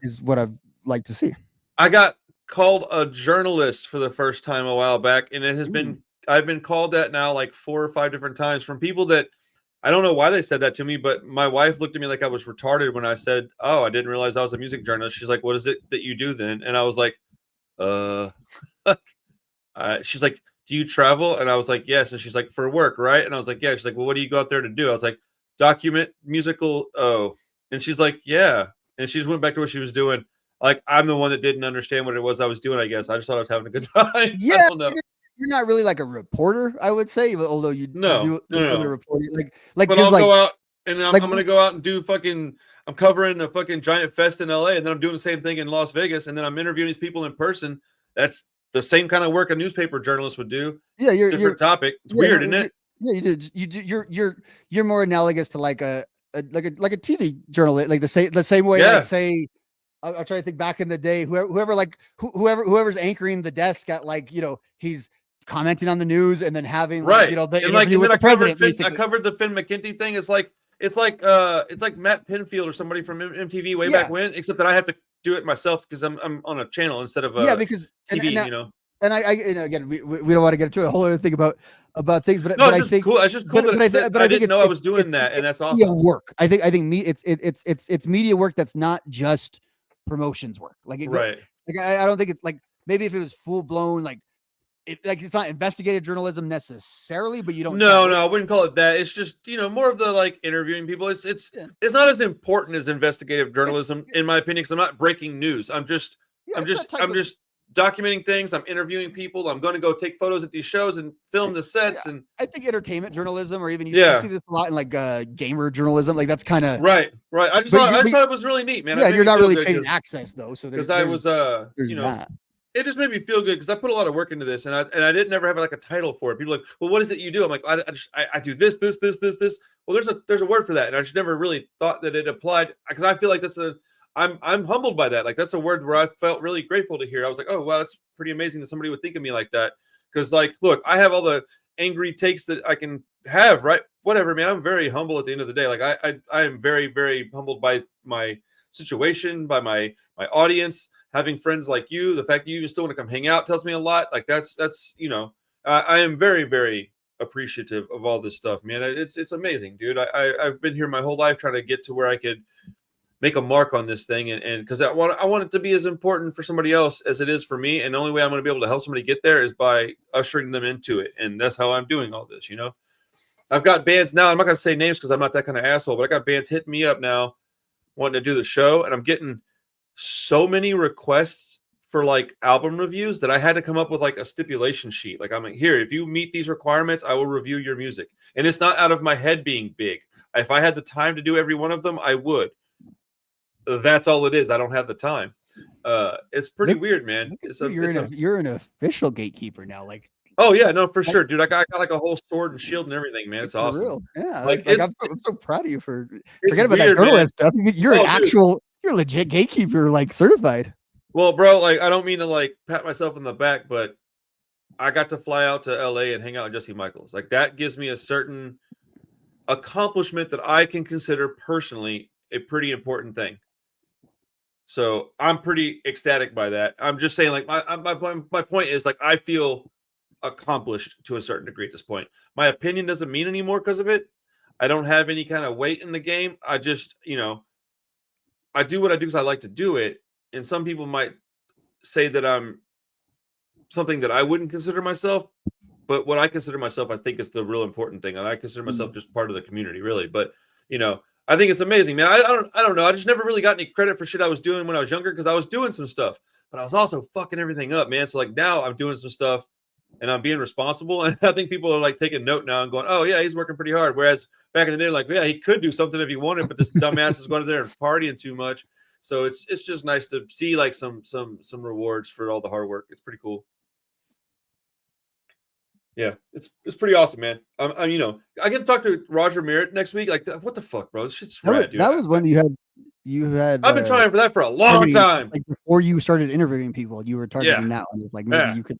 is what I'd like to see. I got called a journalist for the first time a while back, and it has been I've been called that now like 4 or 5 different times from people that I don't know why they said that to me, but my wife looked at me like I was retarded when I said, oh, I didn't realize I was a music journalist. She's like, what is it that you do then? And I was like, she's like, do you travel? And I was like, yes. And she's like, for work, right? And I was like, yeah. She's like, well, what do you go out there to do? I was like, document musical. Oh, and she's like, yeah. And she just went back to what she was doing. Like, I'm the one that didn't understand what it was I was doing, I guess. I just thought I was having a good time. Yeah. I don't know. You're not really like a reporter, I would say, although you do reporting. Like, but I'll go out and I'm going to go out and do I'm covering a fucking giant fest in LA, and then I'm doing the same thing in Las Vegas, and then I'm interviewing these people in person. That's the same kind of work a newspaper journalist would do. Yeah, different topic. It's weird, isn't it? Yeah, you do. You're more analogous to like a TV journalist, like the same way. Like say, I'll try to think back in the day. Whoever's anchoring the desk at he's commenting on the news and then having the interview with the president. I covered the Finn McKenty thing. It's like Matt Pinfield or somebody from MTV way back when, except that I have to do it myself because I'm on a channel instead of because TV, And I again, we don't want to get into a whole other thing about things, but no, I think cool. It's just cool but I didn't know I was doing that, and that's awesome. Work. I think it's media work that's not just promotions work. I don't think it's like maybe if it was full blown it's not investigative journalism necessarily, but you don't. No, I wouldn't call it that. It's just more of the interviewing people. It's not as important as investigative journalism in my opinion. Because I'm not breaking news. I'm just documenting things. I'm interviewing people. I'm going to go take photos at these shows and film the sets. And I think entertainment journalism, or even you see this a lot in gamer journalism. That's kind of right. I thought it was really neat, man. Yeah, you're not really trading access though. So because I was that. It just made me feel good because I put a lot of work into this, and I didn't ever have a title for it. People are like, well, what is it you do? I'm like, I do this. Well, there's a word for that, and I just never really thought that it applied, because I feel like I'm humbled by that. Like, that's a word where I felt really grateful to hear. I was like, oh wow, that's pretty amazing that somebody would think of me like that. Because, like, look, I have all the angry takes that I can have, right? Whatever, man. I'm very humble at the end of the day. Like, I am very, very humbled by my situation, by my audience, having friends like you. The fact that you still want to come hang out tells me a lot. Like, that's I am very, very appreciative of all this stuff, man. It's amazing, dude. I've been here my whole life trying to get to where I could make a mark on this thing, and because I want it to be as important for somebody else as it is for me, and the only way I'm going to be able to help somebody get there is by ushering them into it, and that's how I'm doing all this. I've got bands now. I'm not going to say names because I'm not that kind of asshole, but I got bands hitting me up now wanting to do the show, and I'm getting so many requests for like album reviews that I had to come up with like a stipulation sheet. Like, I'm like, here, if you meet these requirements, I will review your music. And it's not out of my head being big. If I had the time to do every one of them, I would. That's all it is. I don't have the time. It's pretty weird, man. You're an official gatekeeper now. Like, oh yeah, no, for sure, dude. I got like a whole sword and shield and everything, man. It's awesome. Real. Yeah, like I'm so proud of you for forget about that journalist stuff. You're an actual, you're a legit gatekeeper, like certified. Well, bro, like, I don't mean to like pat myself on the back, but I got to fly out to LA and hang out with Jesse Michaels. Like, that gives me a certain accomplishment that I can consider personally a pretty important thing. So I'm pretty ecstatic by that. I'm just saying, like, my point is, like, I feel accomplished to a certain degree at this point. My opinion doesn't mean anymore because of it. I don't have any kind of weight in the game. I just, I do what I do because I like to do it. And some people might say that I'm something that I wouldn't consider myself, but what I consider myself, I think, is the real important thing. And I consider myself just part of the community, really. But, I think it's amazing, man. I don't know. I just never really got any credit for shit I was doing when I was younger, because I was doing some stuff, but I was also fucking everything up, man. So, like, now I'm doing some stuff and I'm being responsible. And I think people are like taking note now and going, oh yeah, he's working pretty hard. Whereas back in the day, like, yeah, he could do something if he wanted, but this dumbass is going to there and partying too much. So it's just nice to see like some rewards for all the hard work. It's pretty cool. Yeah, it's pretty awesome, man. I get to talk to Roger Merritt next week. Like, what the fuck, bro? This shit's rad, dude. That was when you had. I've been trying for that for a long time. Like, before you started interviewing people, you were targeting that one. It's like, maybe you could,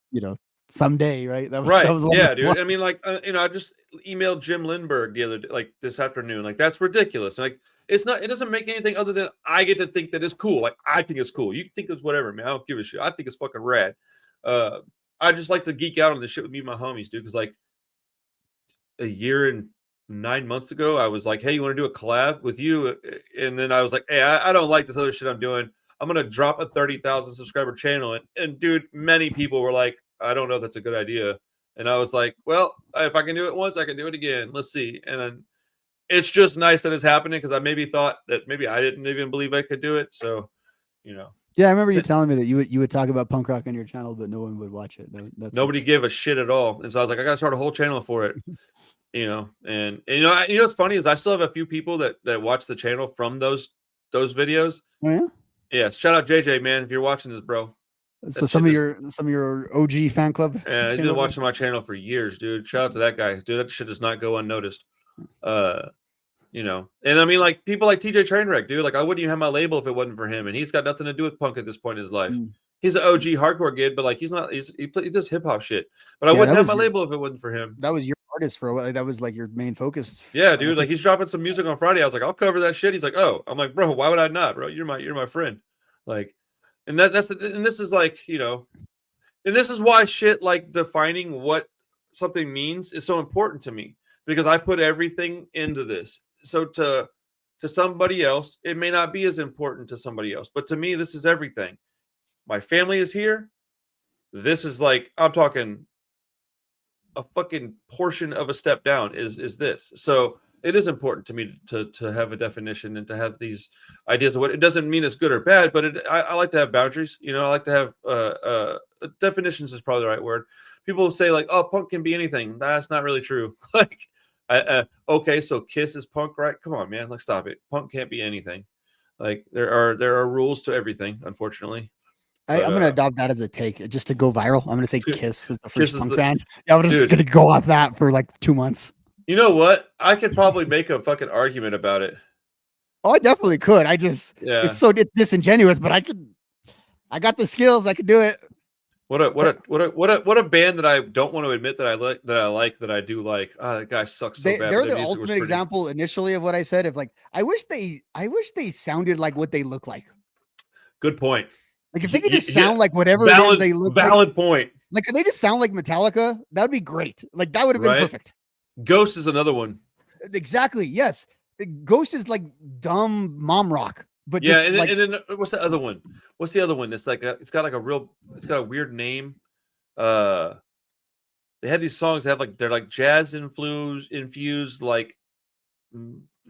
someday, right? That was right. That was yeah, dude. I mean, like, I just emailed Jim Lindbergh the other day, like this afternoon. Like, that's ridiculous. Like, it doesn't make anything other than I get to think that it's cool. Like, I think it's cool. You think it's whatever, man. I don't give a shit. I think it's fucking rad. I just like to geek out on this shit with me and my homies, dude. Because, like, a year and 9 months ago, I was like, hey, you want to do a collab with you? And then I was like, hey, I don't like this other shit I'm doing. I'm going to drop a 30,000 subscriber channel. And dude, many people were like, I don't know if that's a good idea. And I was like, well, if I can do it once, I can do it again. Let's see. And then it's just nice that it's happening, because I maybe thought that maybe I didn't even believe I could do it. So, Yeah, I remember you telling me that you would talk about punk rock on your channel, but no one would watch it. Nobody gave a shit at all. And so I was like, I got to start a whole channel for it. And what's funny is I still have a few people that watch the channel from those videos. Oh, yeah? Yeah. Shout out JJ, man, if you're watching this, bro. So some of your OG fan club. Yeah, he's been watching my channel for years, dude. Shout out to that guy. Dude, that shit does not go unnoticed. And I mean, like, people like TJ Trainwreck, dude. Like, I wouldn't even have my label if it wasn't for him. And he's got nothing to do with punk at this point in his life. He's an OG hardcore kid, but like, he does hip hop shit. But I wouldn't have my label if it wasn't for him. That was your artist for a while. That was like your main focus. Yeah, dude. Like, he's dropping some music on Friday. I was like, I'll cover that shit. He's like, oh. I'm like, bro, why would I not, bro? You're my friend. Like, and this is like, and this is why shit like defining what something means is so important to me, because I put everything into this. So to somebody else, it may not be as important to somebody else, but to me, this is everything. My family is here. This is like, I'm talking a fucking portion of a step down is this. So it is important to me to have a definition and to have these ideas of what it doesn't mean it's good or bad, but I like to have boundaries. I like to have definitions is probably the right word. People say like, oh, punk can be anything. That's not really true. Like, okay, so Kiss is punk, right? Come on, man. Like, stop it. Punk can't be anything. Like, there are rules to everything, unfortunately. I'm going to adopt that as a take just to go viral. I'm going to say Kiss is the first punk band. Yeah, I'm just going to go off that for like 2 months. You know what? I could probably make a fucking argument about it. Oh, I definitely could. Yeah. It's disingenuous, but I got the skills. I could do it. What a band that I don't want to admit that I do like. Ah, that guy sucks so bad, but They're their the music was ultimate pretty example initially of what I said. If like, I wish they sounded like what they look like. good point. Like if they could just Yeah, sound like whatever it is valid they look valid point. like if they just sound like Metallica, that would be great. Like that would have been Right? perfect. Ghost is another one. Exactly. Yes. Ghost is like dumb mom rock, but Yeah, just like and then what's the other one? What's the other one? It's like it's got a weird name. Uh, they had these songs that have like they're like jazz infused like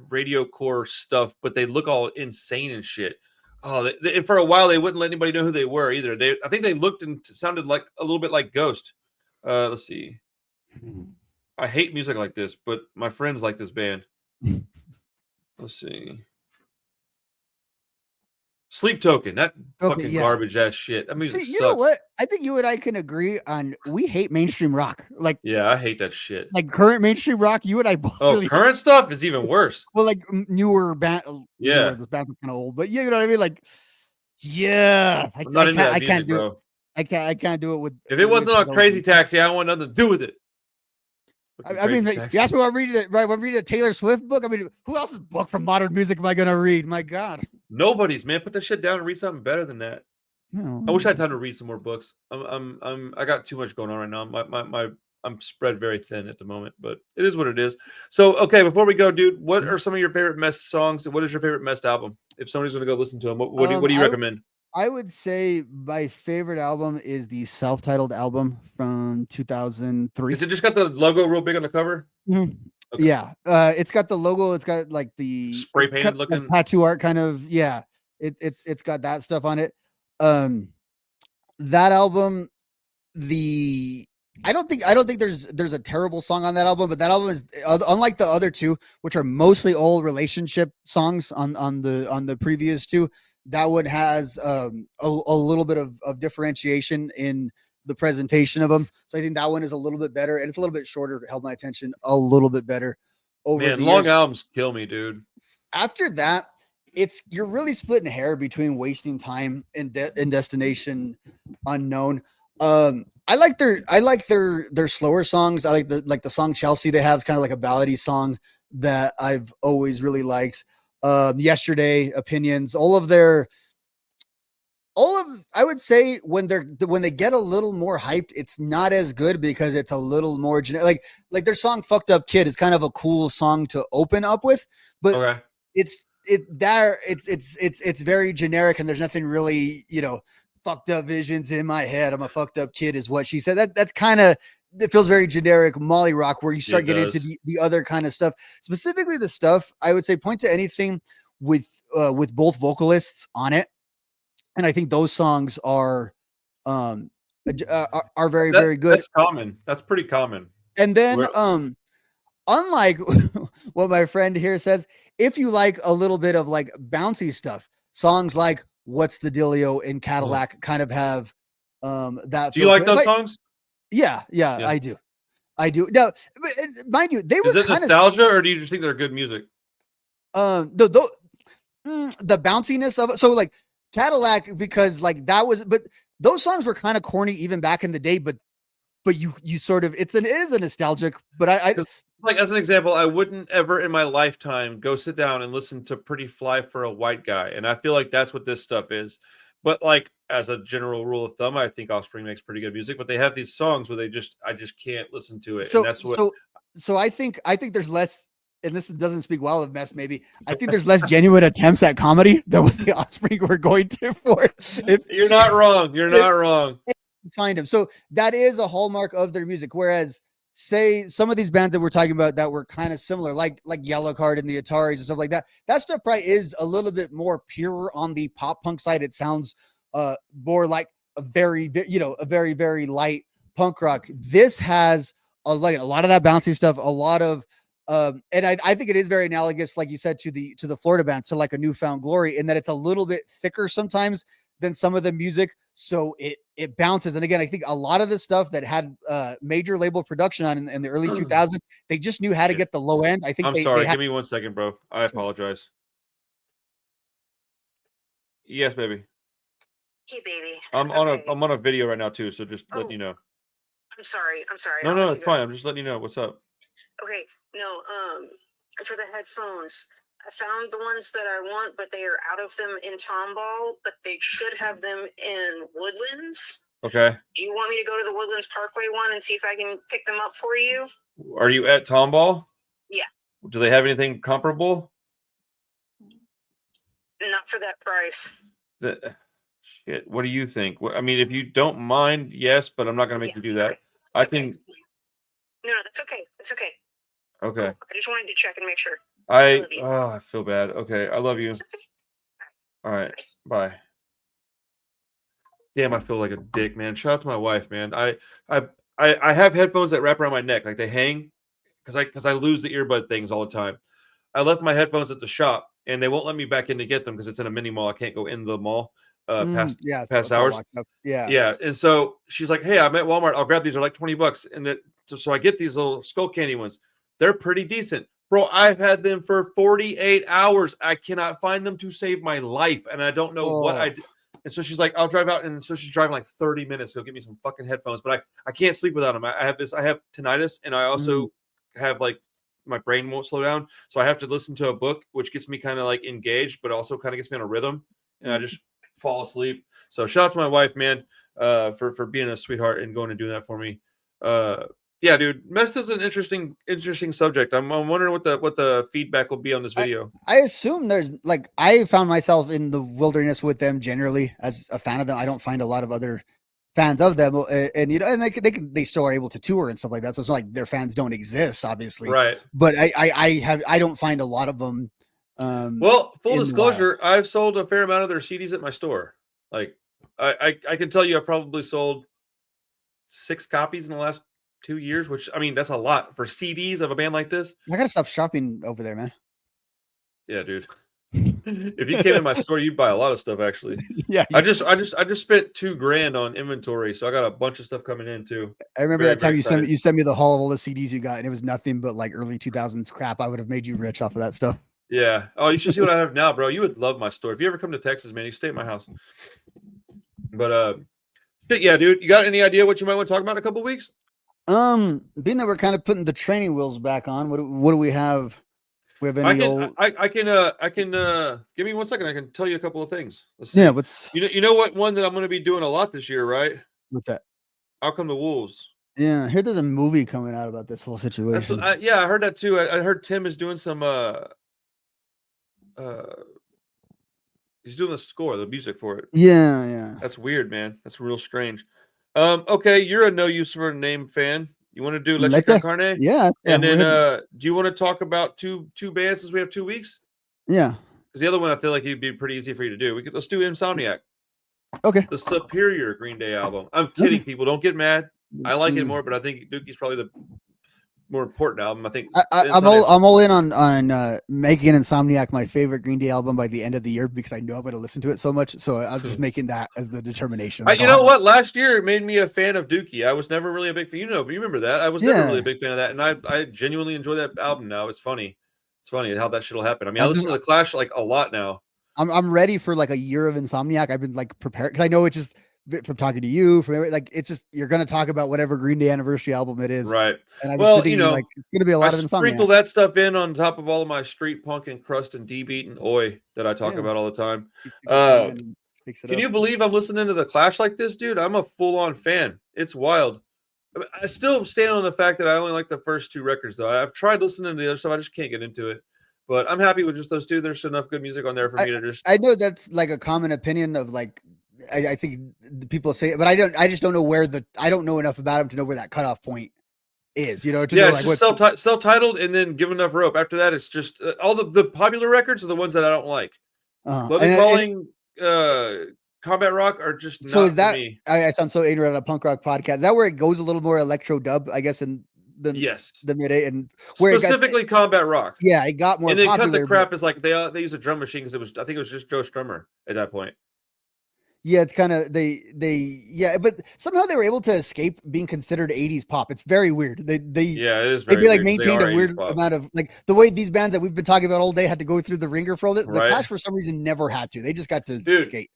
radio core stuff, but they look all insane and shit. Oh, and for a while they wouldn't let anybody know who they were either. I think they looked and sounded like a little bit like Ghost. Let's see. I hate music like this, but my friends like this band. Let's see. Sleep Token, that okay, fucking yeah. garbage ass shit. That music See, sucks. you know what? I think you and I can agree on we hate mainstream rock. Yeah, I hate that shit. Like current mainstream rock, you and I both Oh, really current stuff is even worse. well, like newer band. Yeah, Newer, this band's kind of old, but you know what I mean. Like, yeah, I'm not into that I music, can't do bro. it. I can't do it with. If it wasn't on those Crazy ones. Taxi, I don't want nothing to do with it. I mean, like, you asked me, I'm reading it. Right, I'm reading a Taylor Swift book. I mean, who else's book from modern music am I going to read? My God, Nobody's, man. Put that shit down and read something better than that. I wish I had time to read some more books. I got too much going on right now. I'm spread very thin at the moment, but it is what it is. So, okay, before we go, dude, what are some of your favorite Mest songs? What is your favorite Mest album? If somebody's going to go listen to them, what do you recommend? I would say my favorite album is the self-titled album from 2003. Is it just got the logo real big on the cover? Mhm. Okay. Yeah, it's got the logo. It's got like the Spray painted looking tattoo art, kind of. Yeah, it's got that stuff on it. That album, I don't think there's a terrible song on that album, but that album is unlike the other two, which are mostly old relationship songs on the previous two. That one has a little bit of differentiation in the presentation of them. So I think that one is a little bit better, and it's a little bit shorter. Held my attention a little bit better over man. the Long years. albums kill me, dude. After that, you're really splitting hair between Wasting Time and Destination Unknown. I like their slower songs. I like the song Chelsea they have is kind of like a ballady song that I've always really liked. Yesterday, Opinions, I would say when they get a little more hyped, it's not as good because it's a little more generic. Like their song "Fucked Up Kid" is kind of a cool song to open up with, but Okay. it's very generic and there's nothing really, fucked up visions in my head. I'm a fucked up kid is what she said. That's kind of, it feels very generic Molly rock where you start getting into the other kind of stuff, specifically the stuff I would say point to anything with both vocalists on it. And I think those songs are very, very good. That's common. That's pretty common. And then, unlike what my friend here says, if you like a little bit of like bouncy stuff, songs like "What's the Dealio" in Cadillac kind of have that. Do you like those songs? Yeah, I do. Now, mind you, they were. Is it nostalgia, or do you just think they're good music? The bounciness of it. So like Cadillac, because like that was, but those songs were kind of corny even back in the day. But you sort of it is a nostalgic. But I like as an example, I wouldn't ever in my lifetime go sit down and listen to "Pretty Fly for a White Guy," and I feel like that's what this stuff is. But like as a general rule of thumb, I think Offspring makes pretty good music. But they have these songs where I just can't listen to it, and that's what. So I think there's less. And this doesn't speak well of Mest, maybe. I think there's less genuine attempts at comedy than what the Offspring were going to for. You're not wrong. You're not wrong. Find them. So that is a hallmark of their music. Whereas, say, some of these bands that we're talking about that were kind of similar, like Yellow Card and the Ataris and stuff like that, that stuff probably is a little bit more pure on the pop punk side. It sounds more like a very, very light punk rock. This has a lot of that bouncy stuff, a lot of and I think it is very analogous, like you said, to the Florida band, to like a Newfound Glory, in that it's a little bit thicker sometimes than some of the music, so it bounces. And again, I think a lot of the stuff that had major label production on in the early 2000s, they just knew how to get the low end. I think I'm they sorry. had. Give me 1 second, bro. I apologize. Yes, baby. Hey, baby. I'm on a video right now too, so just letting you know. I'm sorry. No, it's fine. I'm just letting you know what's up. Okay. No, for the headphones, I found the ones that I want, but they are out of them in Tomball, but they should have them in Woodlands. Okay. Do you want me to go to the Woodlands Parkway one and see if I can pick them up for you? Are you at Tomball? Yeah. Do they have anything comparable? Not for that price. Shit. What do you think? I mean, if you don't mind, yes, but I'm not gonna make you do that. Okay. I can. No, that's okay. It's okay. Okay. Cool. I just wanted to check and make sure. I feel bad. Okay, I love you. It's okay. All right, bye. Damn, I feel like a dick, man. Shout out to my wife, man. I have headphones that wrap around my neck, like they hang, because I lose the earbud things all the time. I left my headphones at the shop, and they won't let me back in to get them because it's in a mini mall. I can't go into the mall past hours. Yeah, and so she's like, "Hey, I'm at Walmart. I'll grab these. They're like $20." And so I get these little skull candy ones. They're pretty decent. Bro, I've had them for 48 hours. I cannot find them to save my life, and I don't know what I did. And so she's like, I'll drive out. And so she's driving like 30 minutes to go get me some fucking headphones, but I can't sleep without them. I have tinnitus, and I also have like my brain won't slow down. So I have to listen to a book, which gets me kind of like engaged, but also kind of gets me on a rhythm. And I just fall asleep. So shout out to my wife, man, for being a sweetheart and going and doing that for me. Yeah, dude, Mest is an interesting subject. I'm wondering what the feedback will be on this video. I assume there's like, I found myself in the wilderness with them generally as a fan of them. I don't find a lot of other fans of them, and you know, and they still are able to tour and stuff like that. So it's not like their fans don't exist, obviously. Right. But I don't find a lot of them. Well, full disclosure, I've sold a fair amount of their CDs at my store. Like, I can tell you, I've probably sold 6 copies in the last 2 years, which, I mean, that's a lot for CDs of a band like this. I gotta stop shopping over there, man. Yeah, dude. If you came in my store, you'd buy a lot of stuff, actually. Yeah. I just spent $2,000 on inventory, so I got a bunch of stuff coming in too. I remember that time you sent me the haul of all the CDs you got, and it was nothing but like early 2000s crap. I would have made you rich off of that stuff. Yeah. Oh, you should see what I have now, bro. You would love my store. If you ever come to Texas, man, you stay at my house. But yeah, dude. You got any idea what you might want to talk about in a couple of weeks? Being that we're kind of putting the training wheels back on, what do we have? We have any I can give me 1 second. I can tell you a couple of things. Let's see. Yeah, you know what one that I'm going to be doing a lot this year, right? What's that? Out Come the Wolves. Yeah, here there's a movie coming out about this whole situation. Yeah, I heard that too. I heard Tim is doing some he's doing the score, the music for it. Yeah. That's weird, man. That's real strange. Okay, you're a No Use for a Name fan. You want to do Leche Con Carne? Yeah. And then do you want to talk about two bands since we have 2 weeks? Yeah. Because the other one I feel like it'd be pretty easy for you to do. Let's do Insomniac. Okay. The superior Green Day album. I'm kidding, people. Don't get mad. I like it more, but I think Dookie's probably the more important album. I think I'm all in on making Insomniac my favorite Green Day album by the end of the year because I know I'm going to listen to it so much. So I'm just making that as the determination. You know what? Last year it made me a fan of Dookie. I was never really a big fan. But you remember that? I was never really a big fan of that, and I genuinely enjoy that album now. It's funny. It's funny how that shit'll happen. I mean, I listen to the Clash like a lot now. I'm ready for like a year of Insomniac. I've been like prepared because I know it's just from talking to you, from like it's just you're going to talk about whatever Green Day anniversary album it is, right? And I was thinking, like it's going to be a lot of Insomniac. Sprinkle that stuff in on top of all of my street punk and crust and D beat and oi that I talk about all the time. Can you believe I'm listening to the Clash like this, dude? I'm a full on fan. It's wild. I still stand on the fact that I only like the first 2 records, though. I've tried listening to the other stuff. I just can't get into it. But I'm happy with just those 2. There's enough good music on there for me to just. I know that's like a common opinion of like. I think the people say it, but I just don't know I don't know enough about him to know where that cutoff point is, you know? It's just self-titled and then give enough rope. After that, it's just all the popular records are the ones that I don't like. Loving Calling, Combat Rock are just not so is that, for me. I sound so ignorant on a punk rock podcast. Is that where it goes a little more electro dub, I guess, in the mid and where specifically Combat Rock. Yeah, it got more and then popular. Cut the Crap is like they use a drum machine because I think it was just Joe Strummer at that point. Yeah, it's kind of yeah, but somehow they were able to escape being considered 80s pop. It's very weird. Yeah, it is They very like weird 'cause they maintained are a 80s weird pop, amount of like the way these bands that we've been talking about all day had to go through the ringer for all this. The right? Clash for some reason never had to. They just got to Dude, skate.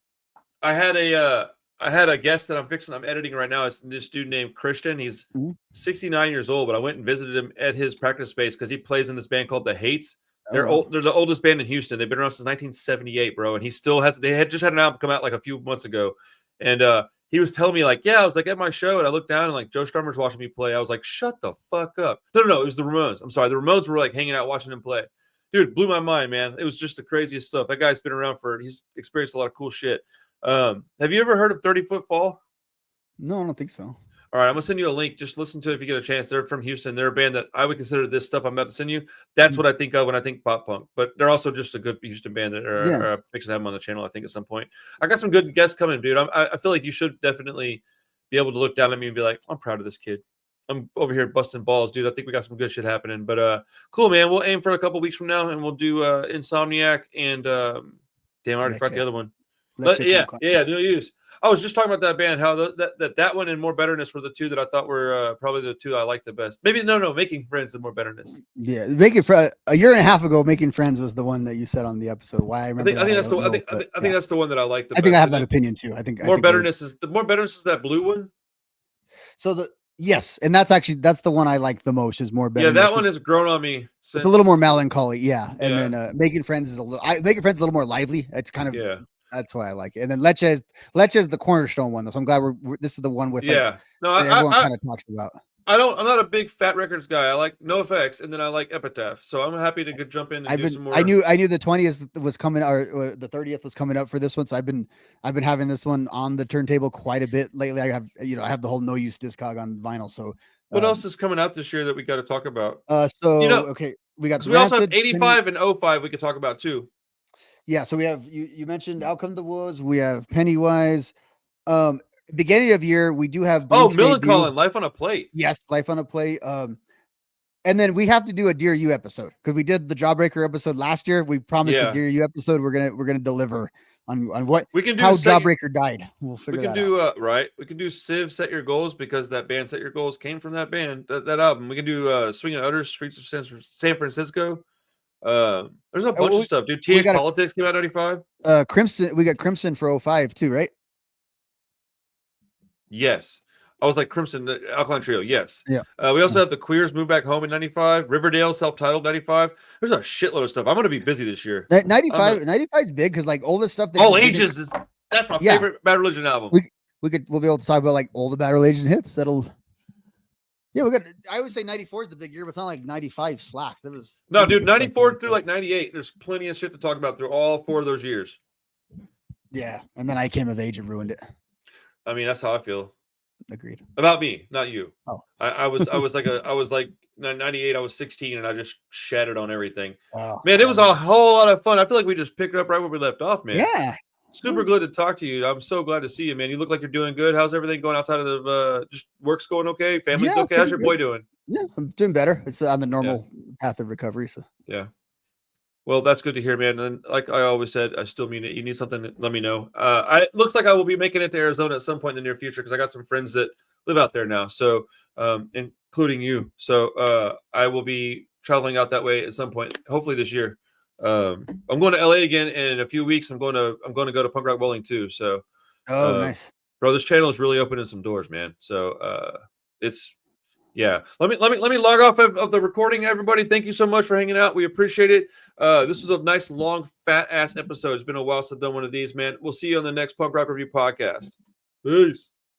I had a guest that I'm editing right now. It's this dude named Christian. He's Mhm. 69 years old, but I went and visited him at his practice space because he plays in this band called The Hates. Oh, They're wow. old. They're the oldest band in Houston. They've been around since 1978, bro. And he still has. They had just had an album come out like a few months ago, and he was telling me like, yeah, I was like at my show, and I looked down and like Joe Strummer's watching me play. I was like, shut the fuck up. No, it was the Ramones. I'm sorry, the Ramones were like hanging out watching him play. Dude, blew my mind, man. It was just the craziest stuff. That guy's been around he's experienced a lot of cool shit. Have you ever heard of 30-Foot Fall? No, I don't think so. All right, I'm gonna send you a link. Just listen to it if you get a chance. They're from Houston. They're a band that I would consider this stuff I'm about to send you. That's what I think of when I think pop punk. But they're also just a good Houston band that are fixing to have them on the channel. I think at some point. I got some good guests coming, dude. I feel like you should definitely be able to look down at me and be like, I'm proud of this kid. I'm over here busting balls, dude. I think we got some good shit happening. But cool, man. We'll aim for a couple weeks from now, and we'll do Insomniac and damn, I already forgot the other one. But yeah, no use. I was just talking about that band, how that one and More Betterness were the two that I thought were probably the two I liked the best. Maybe no, Making Friends and More Betterness. Yeah, Making Friends a year and a half ago. Making Friends was the one that you said on the episode. Why I remember. I think that's the one that I like the best. I think I have that opinion too. I think More Betterness is that blue one. So yes, and that's the one I like the most. Is More Betterness. Yeah, that one has grown on me. It's a little more melancholy. Yeah, and then Making Friends is Making Friends is a little more lively. It's kind of That's why I like it. And then Leche is the cornerstone one, though. So I'm glad this is the one with everyone kind of talks about. I'm not a big Fat Records guy. I like NoFX and then I like Epitaph. So I'm happy to jump in and do some more. I knew the 20th was coming or the 30th was coming up for this one. So I've been having this one on the turntable quite a bit lately. I have the whole No Use Discog on vinyl. So what else is coming out this year that we got to talk about? Okay, we got we also have 85 and 05 we could talk about too. Yeah, so we have you mentioned Out Come the Wolves. We have Pennywise. Beginning of year, we do have Millencolin, Life on a Plate. Yes, Life on a Plate. And then we have to do a Dear You episode because we did the Jawbreaker episode last year. We promised a Dear You episode. We're gonna deliver on what we can do. How Jawbreaker died. We'll figure that out. Right. We can do Civ Set Your Goals because that band Set Your Goals came from that band that album. We can do Swinging Utters, Streets of San Francisco. There's a bunch of stuff, dude. TH Politics came out 95. Crimson, we got Crimson for 05 too, right? Yes. I was like Crimson, Alkaline Trio. Yes. Yeah. We also have the Queers Move Back Home in 95. Riverdale, self-titled 95. There's a shitload of stuff. I'm going to be busy this year. 95 is big because like all this stuff. All Ages that's my favorite Bad Religion album. We'll be able to talk about like all the Bad Religion hits. Yeah, I always say 94 is the big year, but it's not like 95 slack. No, dude, 94 through like 98. There's plenty of shit to talk about through all 4 of those years. Yeah, and then I came of age and ruined it. I mean, that's how I feel. Agreed. About me, not you. Oh, I was like 98. I was 16, and I just shattered on everything. Oh, man, it was a whole lot of fun. I feel like we just picked up right where we left off, man. Yeah. Super glad to talk to you. I'm so glad to see you, man. You look like you're doing good. How's everything going outside of just work's going okay? Family's okay? How's your boy doing? Yeah, I'm doing better. It's on the normal path of recovery. So well, that's good to hear, man. And like I always said, I still mean it. You need something, let me know. It looks like I will be making it to Arizona at some point in the near future because I got some friends that live out there now. So including you. So I will be traveling out that way at some point, hopefully this year. I'm going to LA again in a few weeks. I'm going to go to Punk Rock Bowling too. So nice, bro. This channel is really opening some doors, man. So it's let me log off of the recording, everybody. Thank you so much for hanging out. We appreciate it. This was a nice long fat ass episode. It's been a while since I've done one of these, man. We'll see you on the next Punk Rock Review podcast. Peace.